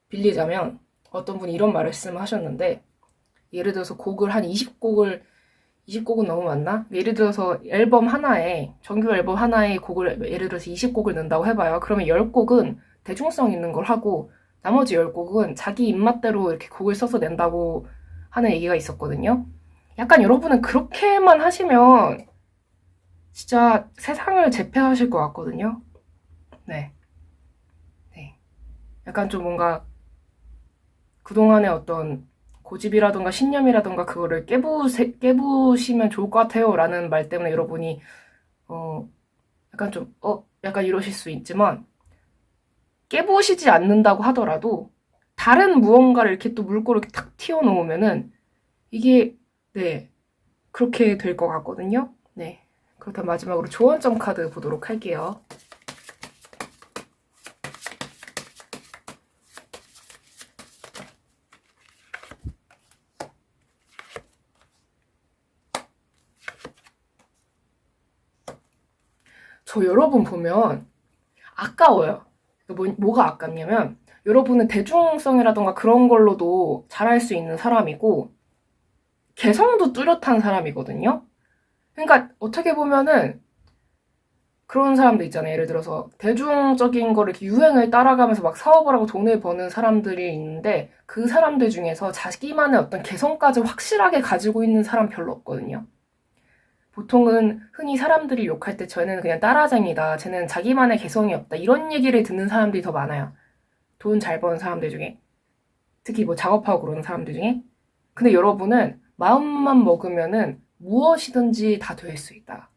빌리자면 어떤 분이 이런 말씀하셨는데 예를 들어서 곡을 한 20곡은 너무 많나? 예를 들어서 앨범 하나에 정규 앨범 하나에 곡을 예를 들어서 20곡을 넣는다고 해봐요. 그러면 10곡은 대중성 있는 걸 하고 나머지 10곡은 자기 입맛대로 이렇게 곡을 써서 낸다고 하는 얘기가 있었거든요. 약간 여러분은 그렇게만 하시면 진짜 세상을 제패하실 것 같거든요. 네. 네. 약간 좀 뭔가 그동안의 어떤 고집이라던가 신념이라던가 그거를 깨부시면 좋을 것 같아요. 라는 말 때문에 여러분이, 약간 좀, 약간 이러실 수 있지만, 깨부시지 않는다고 하더라도, 다른 무언가를 이렇게 또 물꼬를 이렇게 탁 튀어놓으면은, 이게, 네, 그렇게 될 것 같거든요. 네. 그렇다면 마지막으로 조언점 카드 보도록 할게요. 저 여러분 보면 아까워요. 뭐가 아깝냐면 여러분은 대중성이라던가 그런 걸로도 잘할 수 있는 사람이고 개성도 뚜렷한 사람이거든요. 그러니까 어떻게 보면은 그런 사람도 있잖아요. 예를 들어서 대중적인 거를 이렇게 유행을 따라가면서 막 사업을 하고 돈을 버는 사람들이 있는데 그 사람들 중에서 자기만의 어떤 개성까지 확실하게 가지고 있는 사람 별로 없거든요. 보통은 흔히 사람들이 욕할 때 쟤는 그냥 따라쟁이다. 쟤는 자기만의 개성이 없다. 이런 얘기를 듣는 사람들이 더 많아요. 돈 잘 버는 사람들 중에. 특히 뭐 작업하고 그러는 사람들 중에. 근데 여러분은 마음만 먹으면은 무엇이든지 다 될 수 있다.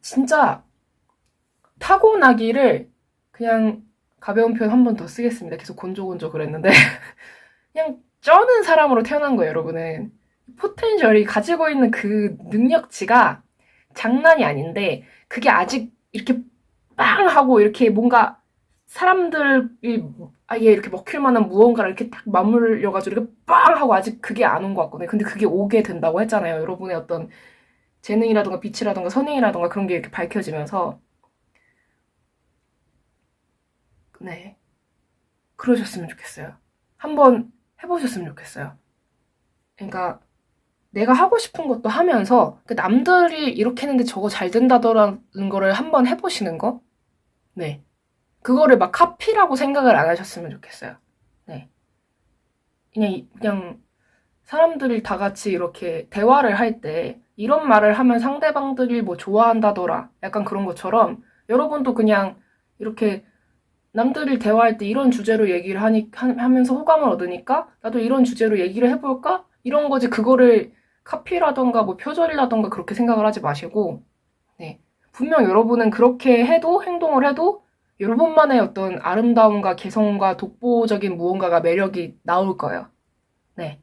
진짜 타고나기를 그냥 가벼운 표현 한 번 더 쓰겠습니다. 계속 곤조곤조 그랬는데 그냥 쩌는 사람으로 태어난 거예요, 여러분은. 포텐셜이 가지고 있는 그 능력치가 장난이 아닌데 그게 아직 이렇게 빵 하고 이렇게 뭔가 사람들이 아예 이렇게 먹힐 만한 무언가를 이렇게 딱 맞물려가지고 이렇게 빵 하고 아직 그게 안 온 것 같거든요. 근데 그게 오게 된다고 했잖아요. 여러분의 어떤 재능이라던가 빛이라던가 선행이라던가 그런 게 이렇게 밝혀지면서 네 그러셨으면 좋겠어요. 한번 해보셨으면 좋겠어요. 그러니까 내가 하고 싶은 것도 하면서 남들이 이렇게 했는데 저거 잘 된다더라는 거를 한번 해보시는 거? 네. 그거를 막 카피라고 생각을 안 하셨으면 좋겠어요. 네. 그냥 사람들이 다 같이 이렇게 대화를 할 때 이런 말을 하면 상대방들이 뭐 좋아한다더라. 약간 그런 것처럼 여러분도 그냥 이렇게 남들이 대화할 때 이런 주제로 얘기를 하면서 호감을 얻으니까 나도 이런 주제로 얘기를 해볼까? 이런 거지. 그거를 카피라던가 뭐 표절이라던가 그렇게 생각을 하지 마시고 네. 분명 여러분은 그렇게 해도 행동을 해도 여러분만의 어떤 아름다움과 개성과 독보적인 무언가가 매력이 나올 거예요. 네.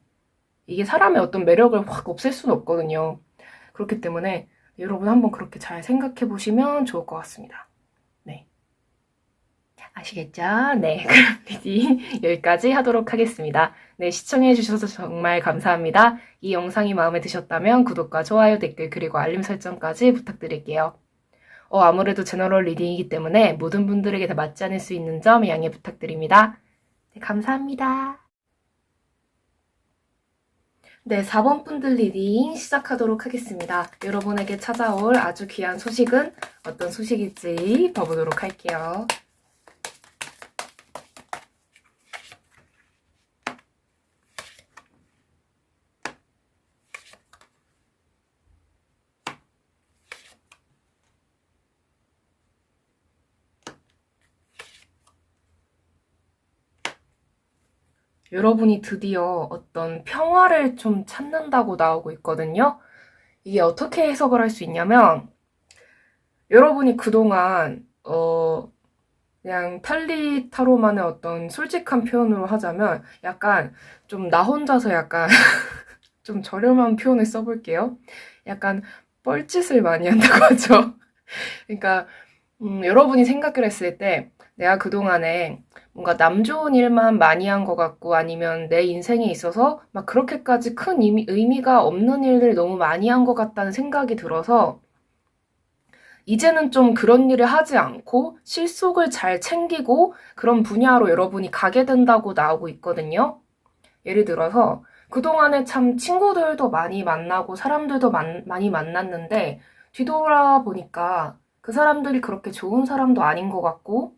이게 사람의 어떤 매력을 확 없앨 수는 없거든요. 그렇기 때문에 여러분 한번 그렇게 잘 생각해 보시면 좋을 것 같습니다. 네. 아시겠죠? 네. 그럼 리딩 여기까지 하도록 하겠습니다. 네, 시청해 주셔서 정말 감사합니다. 이 영상이 마음에 드셨다면 구독과 좋아요, 댓글, 그리고 알림 설정까지 부탁드릴게요. 아무래도 제너럴 리딩이기 때문에 모든 분들에게 다 맞지 않을 수 있는 점 양해 부탁드립니다. 네, 감사합니다. 네, 4번 분들 리딩 시작하도록 하겠습니다. 여러분에게 찾아올 아주 귀한 소식은 어떤 소식일지 봐보도록 할게요. 여러분이 드디어 어떤 평화를 좀 찾는다고 나오고 있거든요. 이게 어떻게 해석을 할 수 있냐면 여러분이 그동안 그냥 탈리 타로만의 어떤 솔직한 표현으로 하자면 약간 좀 나 혼자서 약간 좀 저렴한 표현을 써볼게요. 약간 뻘짓을 많이 한다고 하죠. 그러니까 여러분이 생각을 했을 때 내가 그동안에 뭔가 남 좋은 일만 많이 한 것 같고 아니면 내 인생에 있어서 막 그렇게까지 큰 의미가 없는 일을 너무 많이 한 것 같다는 생각이 들어서 이제는 좀 그런 일을 하지 않고 실속을 잘 챙기고 그런 분야로 여러분이 가게 된다고 나오고 있거든요. 예를 들어서 그동안에 참 친구들도 많이 만나고 사람들도 많이 만났는데 뒤돌아보니까 그 사람들이 그렇게 좋은 사람도 아닌 것 같고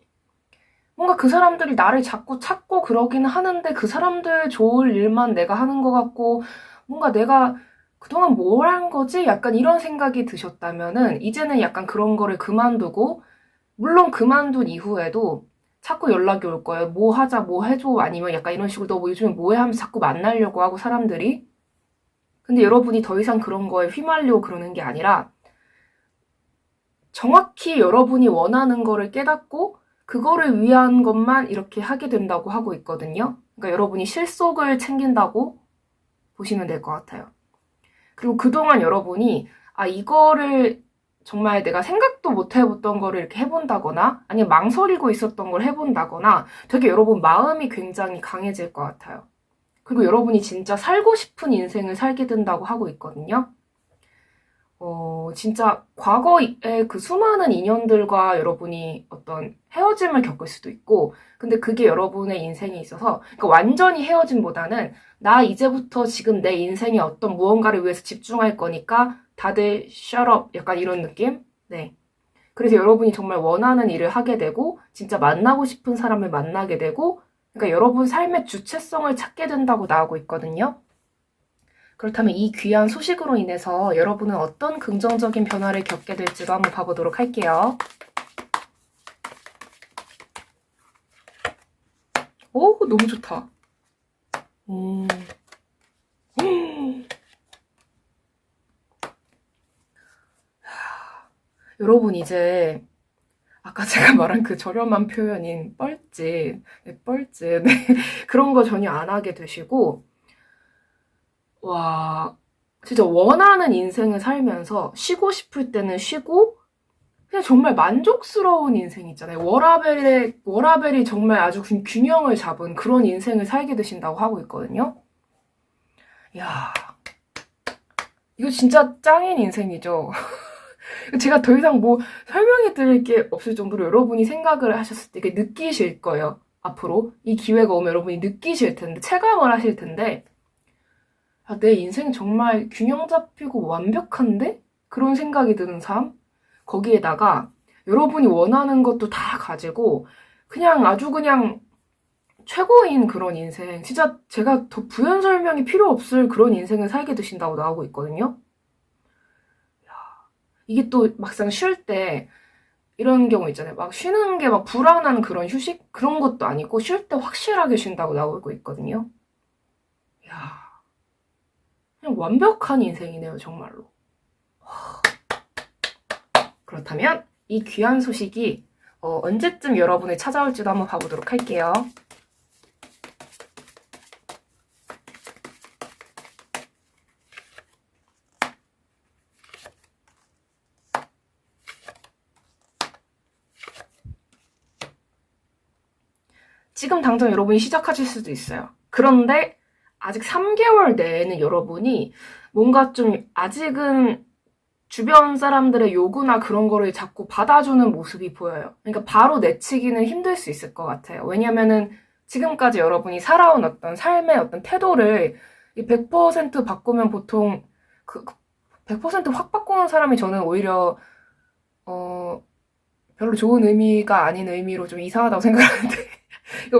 뭔가 그 사람들이 나를 자꾸 찾고 그러기는 하는데 그 사람들 좋을 일만 내가 하는 것 같고 뭔가 내가 그동안 뭘 한 거지? 약간 이런 생각이 드셨다면은 이제는 약간 그런 거를 그만두고 물론 그만둔 이후에도 자꾸 연락이 올 거예요. 뭐 하자, 뭐 해줘. 아니면 약간 이런 식으로 너 뭐 요즘에 뭐 해? 하면서 자꾸 만나려고 하고 사람들이. 근데 여러분이 더 이상 그런 거에 휘말리고 그러는 게 아니라 정확히 여러분이 원하는 거를 깨닫고 그거를 위한 것만 이렇게 하게 된다고 하고 있거든요. 그러니까 여러분이 실속을 챙긴다고 보시면 될 것 같아요. 그리고 그동안 여러분이 이거를 정말 내가 생각도 못 해봤던 거를 이렇게 해본다거나 아니면 망설이고 있었던 걸 해본다거나 되게 여러분 마음이 굉장히 강해질 것 같아요. 그리고 여러분이 진짜 살고 싶은 인생을 살게 된다고 하고 있거든요. 진짜 과거의 그 수많은 인연들과 여러분이 어떤 헤어짐을 겪을 수도 있고, 근데 그게 여러분의 인생에 있어서, 그러니까 완전히 헤어짐보다는 나 이제부터 지금 내 인생에 어떤 무언가를 위해서 집중할 거니까 다들 shut up. 약간 이런 느낌? 네. 그래서 여러분이 정말 원하는 일을 하게 되고, 진짜 만나고 싶은 사람을 만나게 되고, 그러니까 여러분 삶의 주체성을 찾게 된다고 나오고 있거든요. 그렇다면 이 귀한 소식으로 인해서 여러분은 어떤 긍정적인 변화를 겪게 될지도 한번 봐보도록 할게요. 오, 너무 좋다. 여러분 이제 아까 제가 말한 그 저렴한 표현인 뻘짓, 네, 뻘짓, 네, 그런 거 전혀 안 하게 되시고, 와, 진짜 원하는 인생을 살면서 쉬고 싶을 때는 쉬고, 그냥 정말 만족스러운 인생 있잖아요. 워라벨이 정말 아주 균형을 잡은 그런 인생을 살게 되신다고 하고 있거든요. 이야, 이거 진짜 짱인 인생이죠. 제가 더 이상 뭐 설명해 드릴 게 없을 정도로 여러분이 생각을 하셨을 때 이게 느끼실 거예요. 앞으로 이 기회가 오면 여러분이 느끼실 텐데, 체감을 하실 텐데, 아, 내 인생 정말 균형 잡히고 완벽한데? 그런 생각이 드는 삶? 거기에다가 여러분이 원하는 것도 다 가지고 그냥 아주 그냥 최고인 그런 인생, 진짜 제가 더 부연 설명이 필요 없을 그런 인생을 살게 되신다고 나오고 있거든요. 이게 또 막상 쉴 때 이런 경우 있잖아요. 막 쉬는 게 막 불안한 그런 휴식? 그런 것도 아니고 쉴 때 확실하게 쉰다고 나오고 있거든요. 이야, 그냥 완벽한 인생이네요, 정말로. 그렇다면 이 귀한 소식이 언제쯤 여러분을 찾아올지도 한번 봐보도록 할게요. 지금 당장 여러분이 시작하실 수도 있어요. 그런데 아직 3개월 내에는 여러분이 뭔가 좀 아직은 주변 사람들의 요구나 그런 거를 자꾸 받아주는 모습이 보여요. 그러니까 바로 내치기는 힘들 수 있을 것 같아요. 왜냐면은 지금까지 여러분이 살아온 어떤 삶의 어떤 태도를 100% 바꾸면 보통 100%확 바꾸는 사람이 저는 오히려 별로 좋은 의미가 아닌 의미로 좀 이상하다고 생각하는데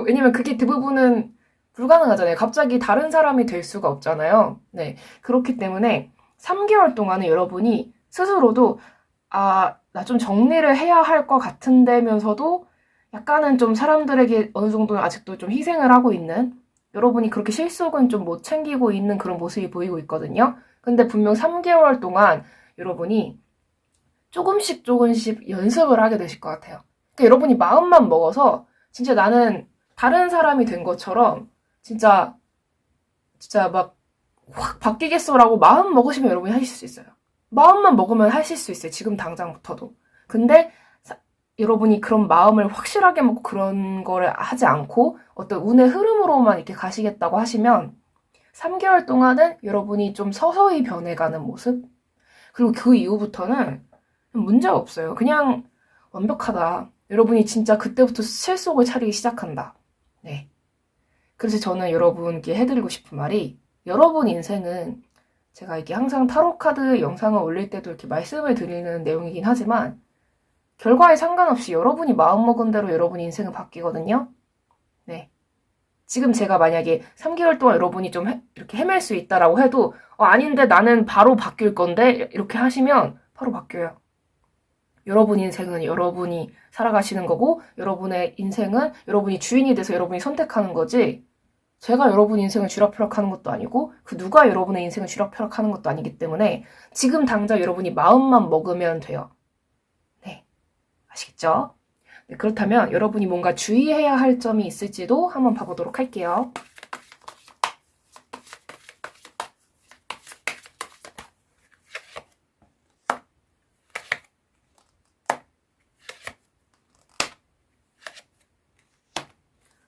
왜냐면 그게 대부분은 불가능하잖아요. 갑자기 다른 사람이 될 수가 없잖아요. 네. 그렇기 때문에 3개월 동안은 여러분이 스스로도 아, 나 좀 정리를 해야 할 것 같은데면서도 약간은 좀 사람들에게 어느 정도는 아직도 좀 희생을 하고 있는 여러분이 그렇게 실속은 좀 못 챙기고 있는 그런 모습이 보이고 있거든요. 근데 분명 3개월 동안 여러분이 조금씩 연습을 하게 되실 것 같아요. 그러니까 여러분이 마음만 먹어서 진짜 나는 다른 사람이 된 것처럼 진짜 막 확 바뀌겠어라고 마음 먹으시면 여러분이 하실 수 있어요. 마음만 먹으면 하실 수 있어요. 지금 당장부터도. 근데 여러분이 그런 마음을 확실하게 먹고 그런 거를 하지 않고 어떤 운의 흐름으로만 이렇게 가시겠다고 하시면 3개월 동안은 여러분이 좀 서서히 변해가는 모습? 그리고 그 이후부터는 문제가 없어요. 그냥 완벽하다. 여러분이 진짜 그때부터 실속을 차리기 시작한다. 네. 그래서 저는 여러분께 해드리고 싶은 말이 여러분 인생은 제가 이게 항상 타로카드 영상을 올릴 때도 이렇게 말씀을 드리는 내용이긴 하지만 결과에 상관없이 여러분이 마음먹은 대로 여러분 인생은 바뀌거든요. 네. 지금 제가 만약에 3개월 동안 여러분이 좀 이렇게 헤맬 수 있다라고 해도 아닌데 나는 바로 바뀔 건데 이렇게 하시면 바로 바뀌어요. 여러분 인생은 여러분이 살아가시는 거고 여러분의 인생은 여러분이 주인이 돼서 여러분이 선택하는 거지 제가 여러분 인생을 쥐락펴락하는 것도 아니고 그 누가 여러분의 인생을 쥐락펴락하는 것도 아니기 때문에 지금 당장 여러분이 마음만 먹으면 돼요. 네, 아시겠죠? 네, 그렇다면 여러분이 뭔가 주의해야 할 점이 있을지도 한번 봐보도록 할게요.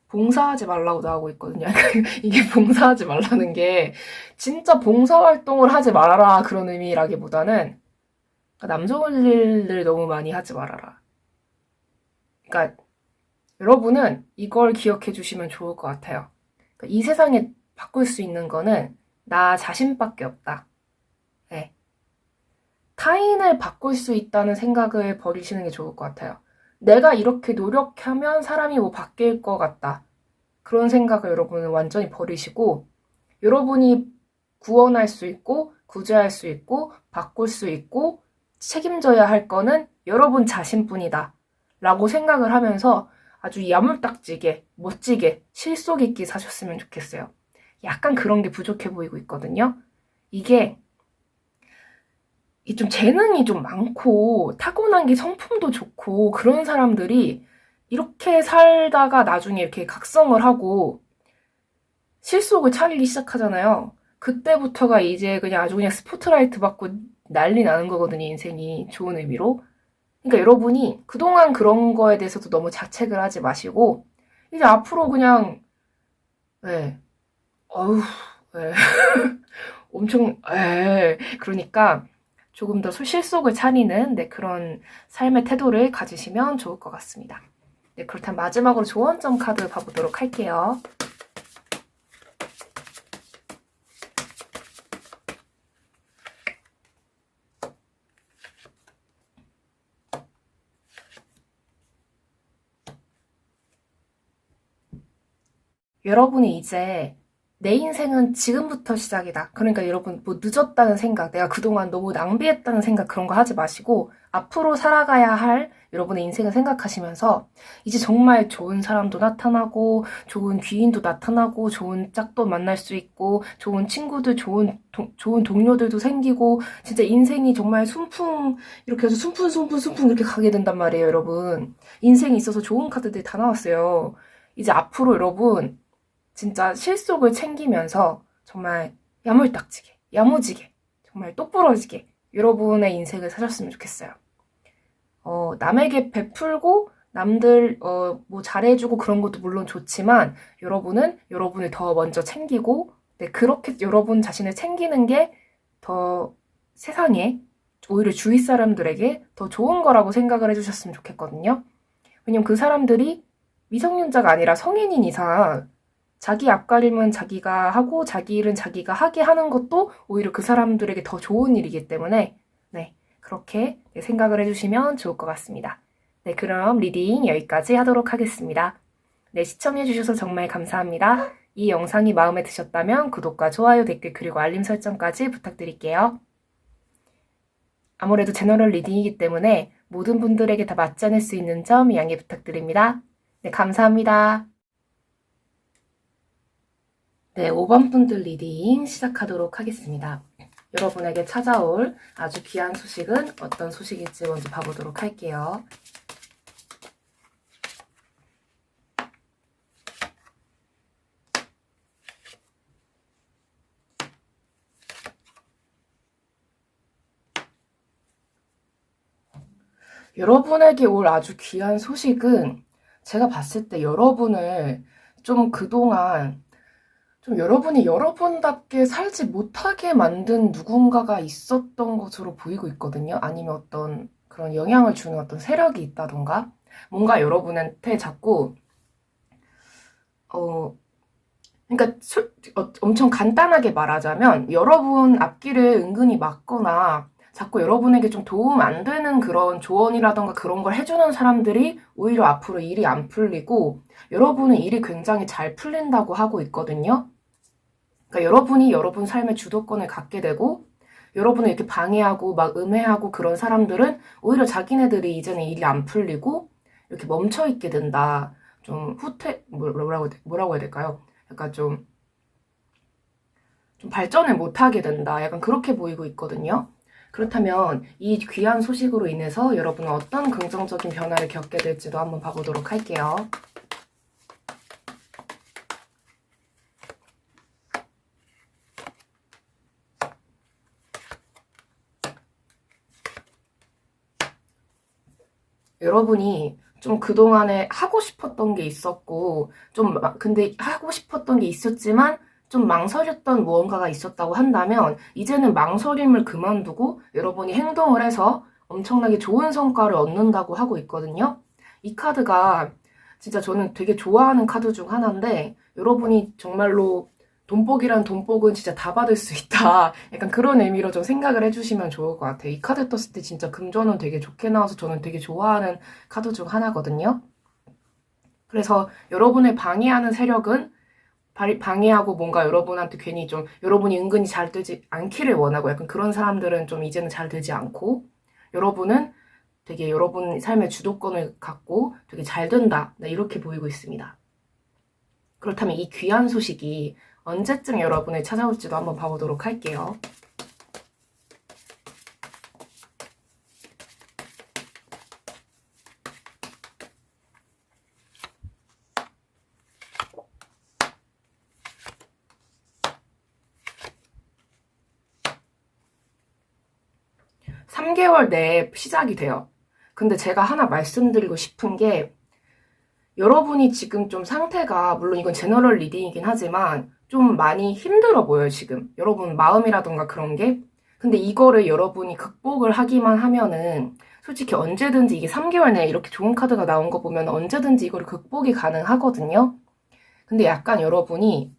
봉사하지 말라고 나오고 있거든요. 이게 봉사하지 말라는 게 진짜 봉사활동을 하지 말아라 그런 의미라기보다는 남 좋은 일을 너무 많이 하지 말아라. 그러니까 여러분은 이걸 기억해 주시면 좋을 것 같아요. 그러니까 이 세상에 바꿀 수 있는 거는 나 자신밖에 없다. 네. 타인을 바꿀 수 있다는 생각을 버리시는 게 좋을 것 같아요. 내가 이렇게 노력하면 사람이 뭐 바뀔 것 같다. 그런 생각을 여러분은 완전히 버리시고 여러분이 구원할 수 있고 구제할 수 있고 바꿀 수 있고 책임져야 할 거는 여러분 자신뿐이다. 라고 생각을 하면서 아주 야물딱지게 멋지게 실속 있게 사셨으면 좋겠어요. 약간 그런 게 부족해 보이고 있거든요. 이게 이 좀 재능이 좀 많고 타고난 게 성품도 좋고 그런 사람들이 이렇게 살다가 나중에 이렇게 각성을 하고 실속을 차리기 시작하잖아요. 그때부터가 이제 그냥 아주 그냥 스포트라이트 받고 난리 나는 거거든요, 인생이. 좋은 의미로. 그러니까 여러분이 그동안 그런 거에 대해서도 너무 자책을 하지 마시고, 이제 앞으로 그냥, 네, 어휴, 네. 엄청, 그러니까 조금 더 실속을 차리는 네, 그런 삶의 태도를 가지시면 좋을 것 같습니다. 네, 그렇다면 마지막으로 조언점 카드 봐보도록 할게요. 여러분이 이제 내 인생은 지금부터 시작이다. 그러니까 여러분 뭐 늦었다는 생각, 내가 그동안 너무 낭비했다는 생각 그런 거 하지 마시고 앞으로 살아가야 할 여러분의 인생을 생각하시면서 이제 정말 좋은 사람도 나타나고 좋은 귀인도 나타나고 좋은 짝도 만날 수 있고 좋은 친구들, 좋은 동료들도 생기고 진짜 인생이 정말 순풍 이렇게 해서 순풍 이렇게 가게 된단 말이에요, 여러분. 인생에 있어서 좋은 카드들이 다 나왔어요. 이제 앞으로 여러분 진짜 실속을 챙기면서 정말 야물딱지게, 야무지게, 정말 똑부러지게 여러분의 인생을 사셨으면 좋겠어요. 남에게 베풀고 남들 뭐 잘해주고 그런 것도 물론 좋지만 여러분은 여러분을 더 먼저 챙기고 네, 그렇게 여러분 자신을 챙기는 게 더 세상에 오히려 주위 사람들에게 더 좋은 거라고 생각을 해주셨으면 좋겠거든요. 왜냐면 그 사람들이 미성년자가 아니라 성인인 이상 자기 앞가림은 자기가 하고 자기 일은 자기가 하게 하는 것도 오히려 그 사람들에게 더 좋은 일이기 때문에 네, 그렇게 생각을 해주시면 좋을 것 같습니다. 네, 그럼 리딩 여기까지 하도록 하겠습니다. 네, 시청해주셔서 정말 감사합니다. 이 영상이 마음에 드셨다면 구독과 좋아요, 댓글, 그리고 알림 설정까지 부탁드릴게요. 아무래도 제너럴 리딩이기 때문에 모든 분들에게 다 맞지 않을 수 있는 점 양해 부탁드립니다. 네, 감사합니다. 네, 5번 분들 리딩 시작하도록 하겠습니다. 여러분에게 찾아올 아주 귀한 소식은 어떤 소식일지 먼저 봐보도록 할게요. 여러분에게 올 아주 귀한 소식은 제가 봤을 때 여러분을 좀 그동안 좀 여러분이 여러분답게 살지 못하게 만든 누군가가 있었던 것으로 보이고 있거든요. 아니면 어떤 그런 영향을 주는 어떤 세력이 있다던가 뭔가 여러분한테 자꾸 그러니까 엄청 간단하게 말하자면 여러분 앞길을 은근히 막거나 자꾸 여러분에게 좀 도움 안 되는 그런 조언이라던가 그런 걸 해주는 사람들이 오히려 앞으로 일이 안 풀리고 여러분은 일이 굉장히 잘 풀린다고 하고 있거든요. 그러니까 여러분이 여러분 삶의 주도권을 갖게 되고 여러분을 이렇게 방해하고 막 음해하고 그런 사람들은 오히려 자기네들이 이제는 일이 안 풀리고 이렇게 멈춰 있게 된다. 좀 뭐라고 해야 될까요? 약간 좀 발전을 못하게 된다. 약간 그렇게 보이고 있거든요. 그렇다면 이 귀한 소식으로 인해서 여러분은 어떤 긍정적인 변화를 겪게 될지도 한번 봐보도록 할게요. 여러분이 좀 그동안에 하고 싶었던 게 있었고, 근데 하고 싶었던 게 있었지만, 좀 망설였던 무언가가 있었다고 한다면, 이제는 망설임을 그만두고, 여러분이 행동을 해서 엄청나게 좋은 성과를 얻는다고 하고 있거든요. 이 카드가 진짜 저는 되게 좋아하는 카드 중 하나인데, 여러분이 정말로 돈복이란 돈복은 진짜 다 받을 수 있다. 약간 그런 의미로 좀 생각을 해주시면 좋을 것 같아요. 이 카드 떴을 때 진짜 금전은 되게 좋게 나와서 저는 되게 좋아하는 카드 중 하나거든요. 그래서 여러분을 방해하는 세력은 방해하고 뭔가 여러분한테 괜히 좀 여러분이 은근히 잘 되지 않기를 원하고 약간 그런 사람들은 좀 이제는 잘 되지 않고 여러분은 되게 여러분 삶의 주도권을 갖고 되게 잘 된다. 네, 이렇게 보이고 있습니다. 그렇다면 이 귀한 소식이 언제쯤 여러분을 찾아올지도 한번 봐보도록 할게요. 3개월 내에 시작이 돼요. 근데 제가 하나 말씀드리고 싶은 게 여러분이 지금 좀 상태가 물론 이건 제너럴 리딩이긴 하지만 좀 많이 힘들어 보여요, 지금. 여러분 마음이라던가 그런 게. 근데 이거를 여러분이 극복을 하기만 하면은 솔직히 언제든지 이게 3개월 내에 이렇게 좋은 카드가 나온 거 보면 언제든지 이거를 극복이 가능하거든요. 근데 약간 여러분이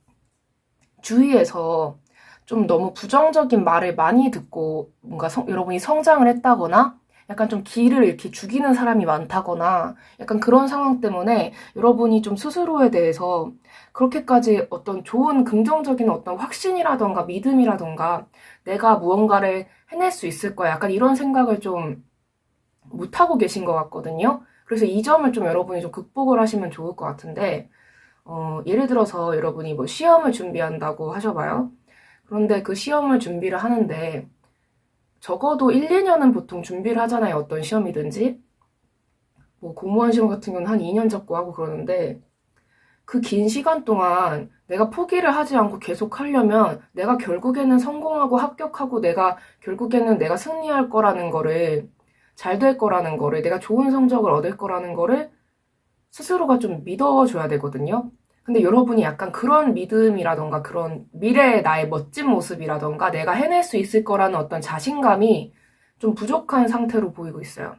주위에서 좀 너무 부정적인 말을 많이 듣고 뭔가 여러분이 성장을 했다거나 약간 좀 기를 이렇게 죽이는 사람이 많다거나 약간 그런 상황 때문에 여러분이 좀 스스로에 대해서 그렇게까지 어떤 좋은 긍정적인 어떤 확신이라던가 믿음이라던가 내가 무언가를 해낼 수 있을 거야. 약간 이런 생각을 좀 못하고 계신 것 같거든요. 그래서 이 점을 좀 여러분이 좀 극복을 하시면 좋을 것 같은데, 예를 들어서 여러분이 뭐 시험을 준비한다고 하셔봐요. 그런데 그 시험을 준비를 하는데 적어도 1, 2년은 보통 준비를 하잖아요. 어떤 시험이든지. 뭐 공무원 시험 같은 경우는 한 2년 잡고 하고 그러는데 그 긴 시간 동안 내가 포기를 하지 않고 계속 하려면 내가 결국에는 성공하고 합격하고 내가 결국에는 내가 승리할 거라는 거를 잘 될 거라는 거를 내가 좋은 성적을 얻을 거라는 거를 스스로가 좀 믿어줘야 되거든요. 근데 여러분이 약간 그런 믿음이라던가 그런 미래의 나의 멋진 모습이라던가 내가 해낼 수 있을 거라는 어떤 자신감이 좀 부족한 상태로 보이고 있어요.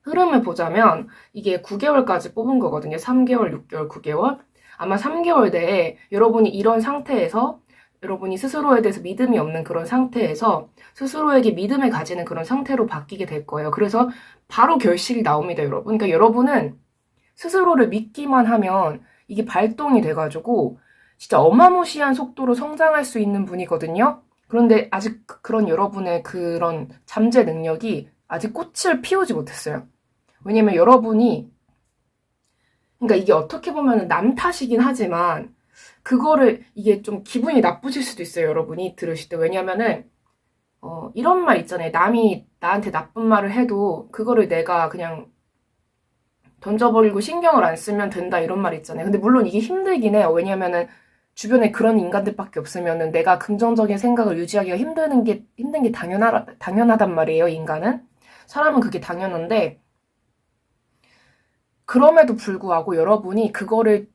흐름을 보자면 이게 9개월까지 뽑은 거거든요. 3개월, 6개월, 9개월. 아마 3개월 내에 여러분이 이런 상태에서 여러분이 스스로에 대해서 믿음이 없는 그런 상태에서 스스로에게 믿음을 가지는 그런 상태로 바뀌게 될 거예요. 그래서 바로 결실이 나옵니다, 여러분. 그러니까 여러분은 스스로를 믿기만 하면 이게 발동이 돼가지고 진짜 어마무시한 속도로 성장할 수 있는 분이거든요. 그런데 아직 그런 여러분의 그런 잠재 능력이 아직 꽃을 피우지 못했어요. 왜냐면 여러분이, 그러니까 이게 어떻게 보면 남 탓이긴 하지만 그거를 이게 좀 기분이 나쁘실 수도 있어요, 여러분이 들으실 때. 왜냐면은 이런 말 있잖아요. 남이 나한테 나쁜 말을 해도 그거를 내가 그냥 던져버리고 신경을 안 쓰면 된다 이런 말 있잖아요. 근데 물론 이게 힘들긴 해요. 왜냐면은 주변에 그런 인간들밖에 없으면은 내가 긍정적인 생각을 유지하기가 힘든 게 당연하단 말이에요, 인간은. 사람은 그게 당연한데, 그럼에도 불구하고 여러분이 그거를,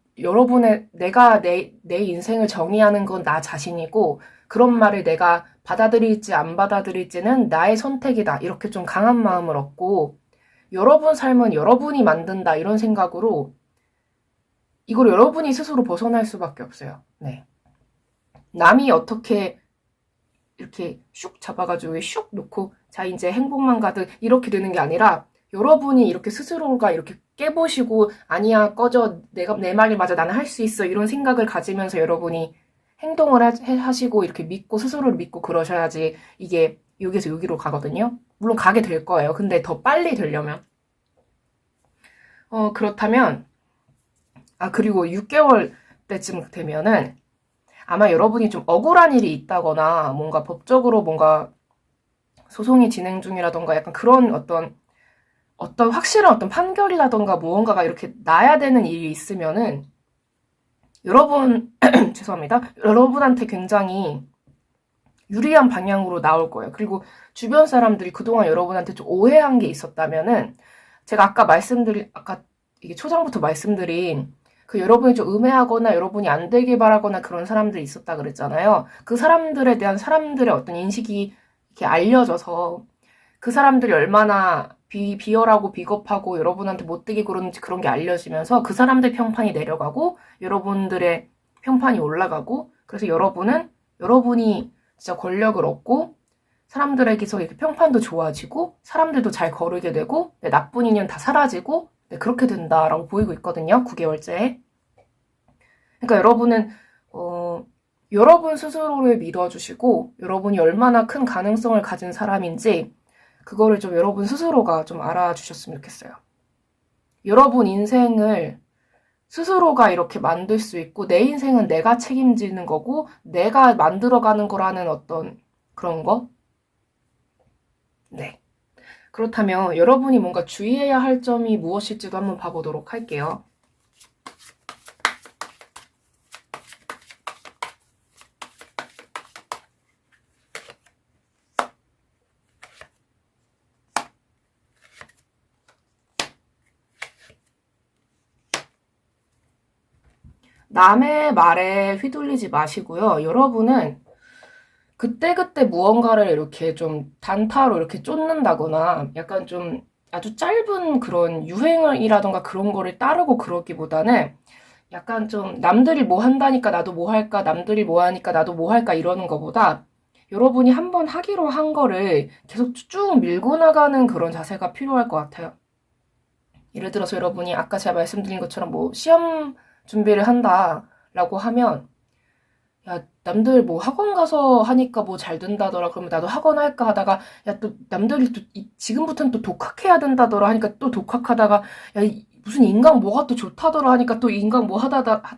내가 내 인생을 정의하는 건 나 자신이고, 그런 말을 내가 받아들일지 안 받아들일지는 나의 선택이다. 이렇게 좀 강한 마음을 얻고, 여러분 삶은 여러분이 만든다. 이런 생각으로, 이걸 여러분이 스스로 벗어날 수밖에 없어요. 네. 남이 어떻게 이렇게 슉 잡아가지고 슉 놓고 자 이제 행복만 가득 이렇게 되는 게 아니라 여러분이 이렇게 스스로가 이렇게 깨보시고 아니야 꺼져 내 말이 맞아 나는 할 수 있어 이런 생각을 가지면서 여러분이 행동을 하시고 이렇게 믿고 스스로를 믿고 그러셔야지 이게 여기서 여기로 가거든요. 물론 가게 될 거예요. 근데 더 빨리 되려면 그렇다면 그리고 6개월 때쯤 되면은 아마 여러분이 좀 억울한 일이 있다거나 뭔가 법적으로 뭔가 소송이 진행 중이라던가 약간 그런 어떤 확실한 어떤 판결이라던가 무언가가 이렇게 나야 되는 일이 있으면은 여러분, 죄송합니다. 여러분한테 굉장히 유리한 방향으로 나올 거예요. 그리고 주변 사람들이 그동안 여러분한테 좀 오해한 게 있었다면은 제가 아까 이게 초장부터 말씀드린 그 여러분이 좀 음해하거나 여러분이 안 되길 바라거나 그런 사람들이 있었다 그랬잖아요. 그 사람들에 대한 사람들의 어떤 인식이 이렇게 알려져서 그 사람들이 얼마나 비열하고 비겁하고 여러분한테 못되게 그러는지 그런 게 알려지면서 그 사람들 평판이 내려가고 여러분들의 평판이 올라가고 그래서 여러분이 진짜 권력을 얻고 사람들에게서 이렇게 평판도 좋아지고 사람들도 잘 거르게 되고 나쁜 인연 다 사라지고 그렇게 된다라고 보이고 있거든요. 9개월째. 그러니까 여러분은 여러분 스스로를 믿어주시고 여러분이 얼마나 큰 가능성을 가진 사람인지 그거를 좀 여러분 스스로가 좀 알아주셨으면 좋겠어요. 여러분 인생을 스스로가 이렇게 만들 수 있고 내 인생은 내가 책임지는 거고 내가 만들어가는 거라는 어떤 그런 거? 네. 그렇다면 여러분이 뭔가 주의해야 할 점이 무엇일지도 한번 봐보도록 할게요. 남의 말에 휘둘리지 마시고요. 여러분은 그때그때 무언가를 이렇게 좀 단타로 이렇게 쫓는다거나 약간 좀 아주 짧은 그런 유행이라던가 그런 거를 따르고 그러기보다는 약간 좀 남들이 뭐 한다니까 나도 뭐 할까, 남들이 뭐 하니까 나도 뭐 할까 이러는 것보다 여러분이 한번 하기로 한 거를 계속 쭉 밀고 나가는 그런 자세가 필요할 것 같아요. 예를 들어서 여러분이 아까 제가 말씀드린 것처럼 뭐 시험 준비를 한다라고 하면 야, 남들 뭐 학원 가서 하니까 뭐 잘 된다더라. 그러면 나도 학원 할까 하다가 야, 또 남들이 또 지금부터는 또 독학해야 된다더라 하니까 또 독학하다가 야, 무슨 인강 뭐가 또 좋다더라 하니까 또 인강 뭐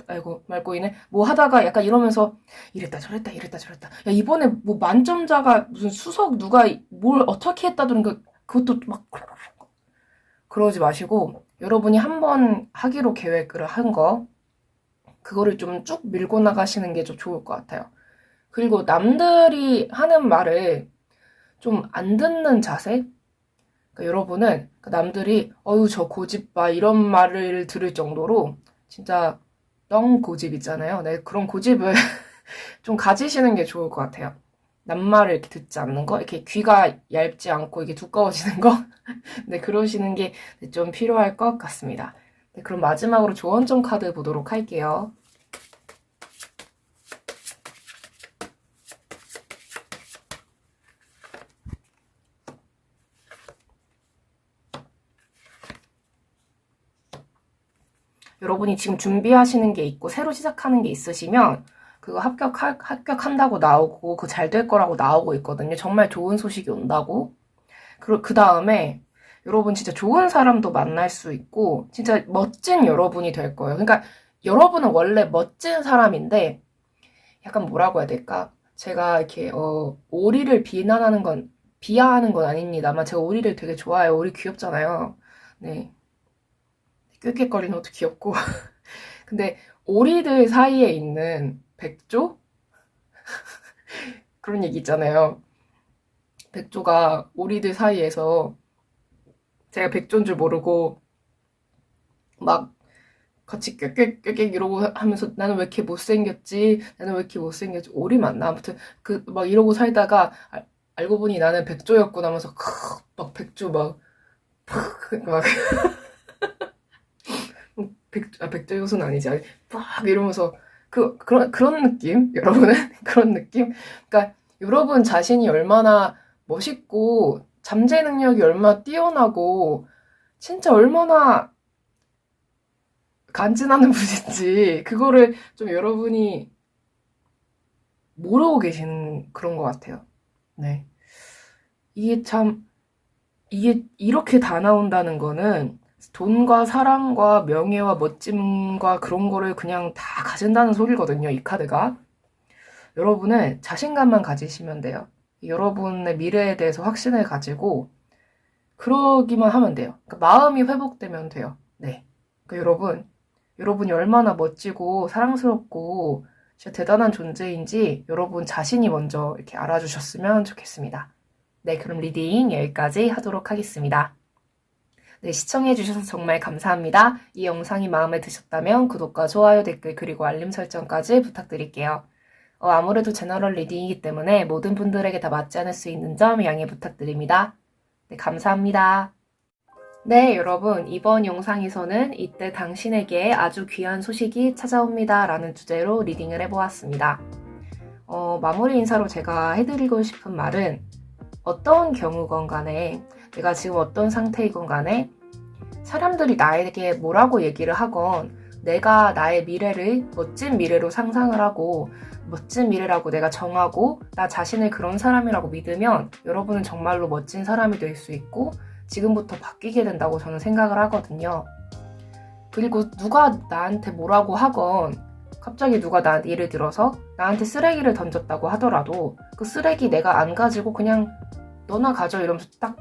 아이고 말꼬이네. 뭐 하다가 약간 이러면서 이랬다 저랬다 이랬다 저랬다. 야, 이번에 뭐 만점자가 무슨 수석 누가 뭘 어떻게 했다더니 그것도 막 그러지 마시고 여러분이 한번 하기로 계획을 한 거 그거를 좀 쭉 밀고 나가시는 게 좀 좋을 것 같아요. 그리고 남들이 하는 말을 좀 안 듣는 자세? 그러니까 여러분은 남들이 어유 저 고집 봐 이런 말을 들을 정도로 진짜 넌 고집 있잖아요. 네, 그런 고집을 좀 가지시는 게 좋을 것 같아요. 남말을 이렇게 듣지 않는 거, 이렇게 귀가 얇지 않고 이게 두꺼워지는 거, 네, 그러시는 게 좀 필요할 것 같습니다. 네, 그럼 마지막으로 조언점 카드 보도록 할게요. 여러분이 지금 준비하시는 게 있고 새로 시작하는 게 있으시면 그거 합격한다고 나오고 그거 잘 될 거라고 나오고 있거든요. 정말 좋은 소식이 온다고. 그 다음에 여러분 진짜 좋은 사람도 만날 수 있고 진짜 멋진 여러분이 될 거예요. 그러니까 여러분은 원래 멋진 사람인데 약간 뭐라고 해야 될까? 제가 이렇게 오리를 비하하는 건 아닙니다만 제가 오리를 되게 좋아해요. 오리 귀엽잖아요. 네. 꾀꾀거리는 것도 귀엽고 근데 오리들 사이에 있는 백조? 그런 얘기 있잖아요. 백조가 오리들 사이에서 제가 백조인 줄 모르고 막 같이 꾀꾀꾀 이러고 하면서 나는 왜 이렇게 못생겼지? 나는 왜 이렇게 못생겼지? 오리 맞나? 아무튼 막 이러고 살다가 알고 보니 나는 백조였구나 하면서 막 백조 막 백조 요소는 아니지. 막 이러면서 그런 느낌? 여러분은? 그런 느낌? 그러니까 여러분 자신이 얼마나 멋있고 잠재 능력이 얼마나 뛰어나고 진짜 얼마나 간지나는 분인지 그거를 좀 여러분이 모르고 계시는 그런 것 같아요. 네. 이게 이렇게 다 나온다는 거는 돈과 사랑과 명예와 멋짐과 그런 거를 그냥 다 가진다는 소리거든요, 이 카드가. 여러분은 자신감만 가지시면 돼요. 여러분의 미래에 대해서 확신을 가지고 그러기만 하면 돼요. 그러니까 마음이 회복되면 돼요. 네. 그러니까 여러분이 얼마나 멋지고 사랑스럽고 진짜 대단한 존재인지 여러분 자신이 먼저 이렇게 알아주셨으면 좋겠습니다. 네, 그럼 리딩 여기까지 하도록 하겠습니다. 네, 시청해주셔서 정말 감사합니다. 이 영상이 마음에 드셨다면 구독과 좋아요, 댓글, 그리고 알림 설정까지 부탁드릴게요. 아무래도 제너럴 리딩이기 때문에 모든 분들에게 다 맞지 않을 수 있는 점 양해 부탁드립니다. 네, 감사합니다. 네, 여러분, 이번 영상에서는 이때 당신에게 아주 귀한 소식이 찾아옵니다 라는 주제로 리딩을 해보았습니다. 마무리 인사로 제가 해드리고 싶은 말은 어떤 경우건 간에 내가 지금 어떤 상태이건 간에 사람들이 나에게 뭐라고 얘기를 하건 내가 나의 미래를 멋진 미래로 상상을 하고 멋진 미래라고 내가 정하고 나 자신을 그런 사람이라고 믿으면 여러분은 정말로 멋진 사람이 될 수 있고 지금부터 바뀌게 된다고 저는 생각을 하거든요. 그리고 누가 나한테 뭐라고 하건 갑자기 누가 예를 들어서 나한테 쓰레기를 던졌다고 하더라도 그 쓰레기 내가 안 가지고 그냥 너나 가져 이러면서 딱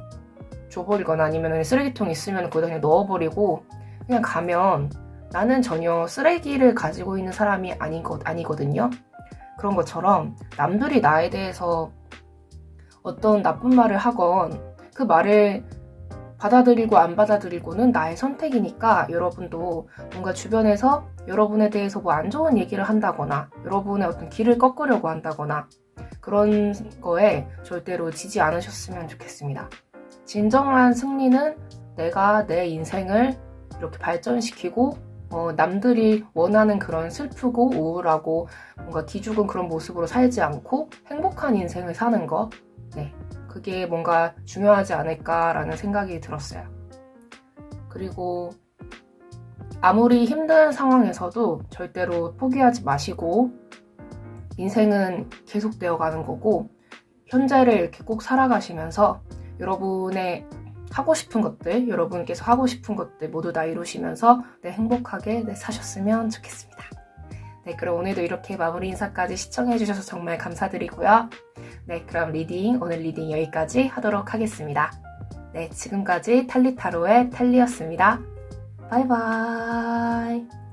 줘버리거나 아니면 쓰레기통 있으면 거기다 그냥 넣어버리고 그냥 가면 나는 전혀 쓰레기를 가지고 있는 사람이 아니거든요. 그런 것처럼 남들이 나에 대해서 어떤 나쁜 말을 하건 그 말을 받아들이고 안 받아들이고는 나의 선택이니까 여러분도 뭔가 주변에서 여러분에 대해서 뭐 안 좋은 얘기를 한다거나 여러분의 어떤 길을 꺾으려고 한다거나 그런 거에 절대로 지지 않으셨으면 좋겠습니다. 진정한 승리는 내가 내 인생을 이렇게 발전시키고 남들이 원하는 그런 슬프고 우울하고 뭔가 기죽은 그런 모습으로 살지 않고 행복한 인생을 사는 거. 네, 그게 뭔가 중요하지 않을까라는 생각이 들었어요. 그리고 아무리 힘든 상황에서도 절대로 포기하지 마시고 인생은 계속되어 가는 거고 현재를 이렇게 꼭 살아가시면서 여러분의 하고 싶은 것들, 여러분께서 하고 싶은 것들 모두 다 이루시면서 행복하게 사셨으면 좋겠습니다. 네, 그럼 오늘도 이렇게 마무리 인사까지 시청해주셔서 정말 감사드리고요. 네, 그럼 오늘 리딩 여기까지 하도록 하겠습니다. 네, 지금까지 탈리타로의 탈리였습니다. 바이바이.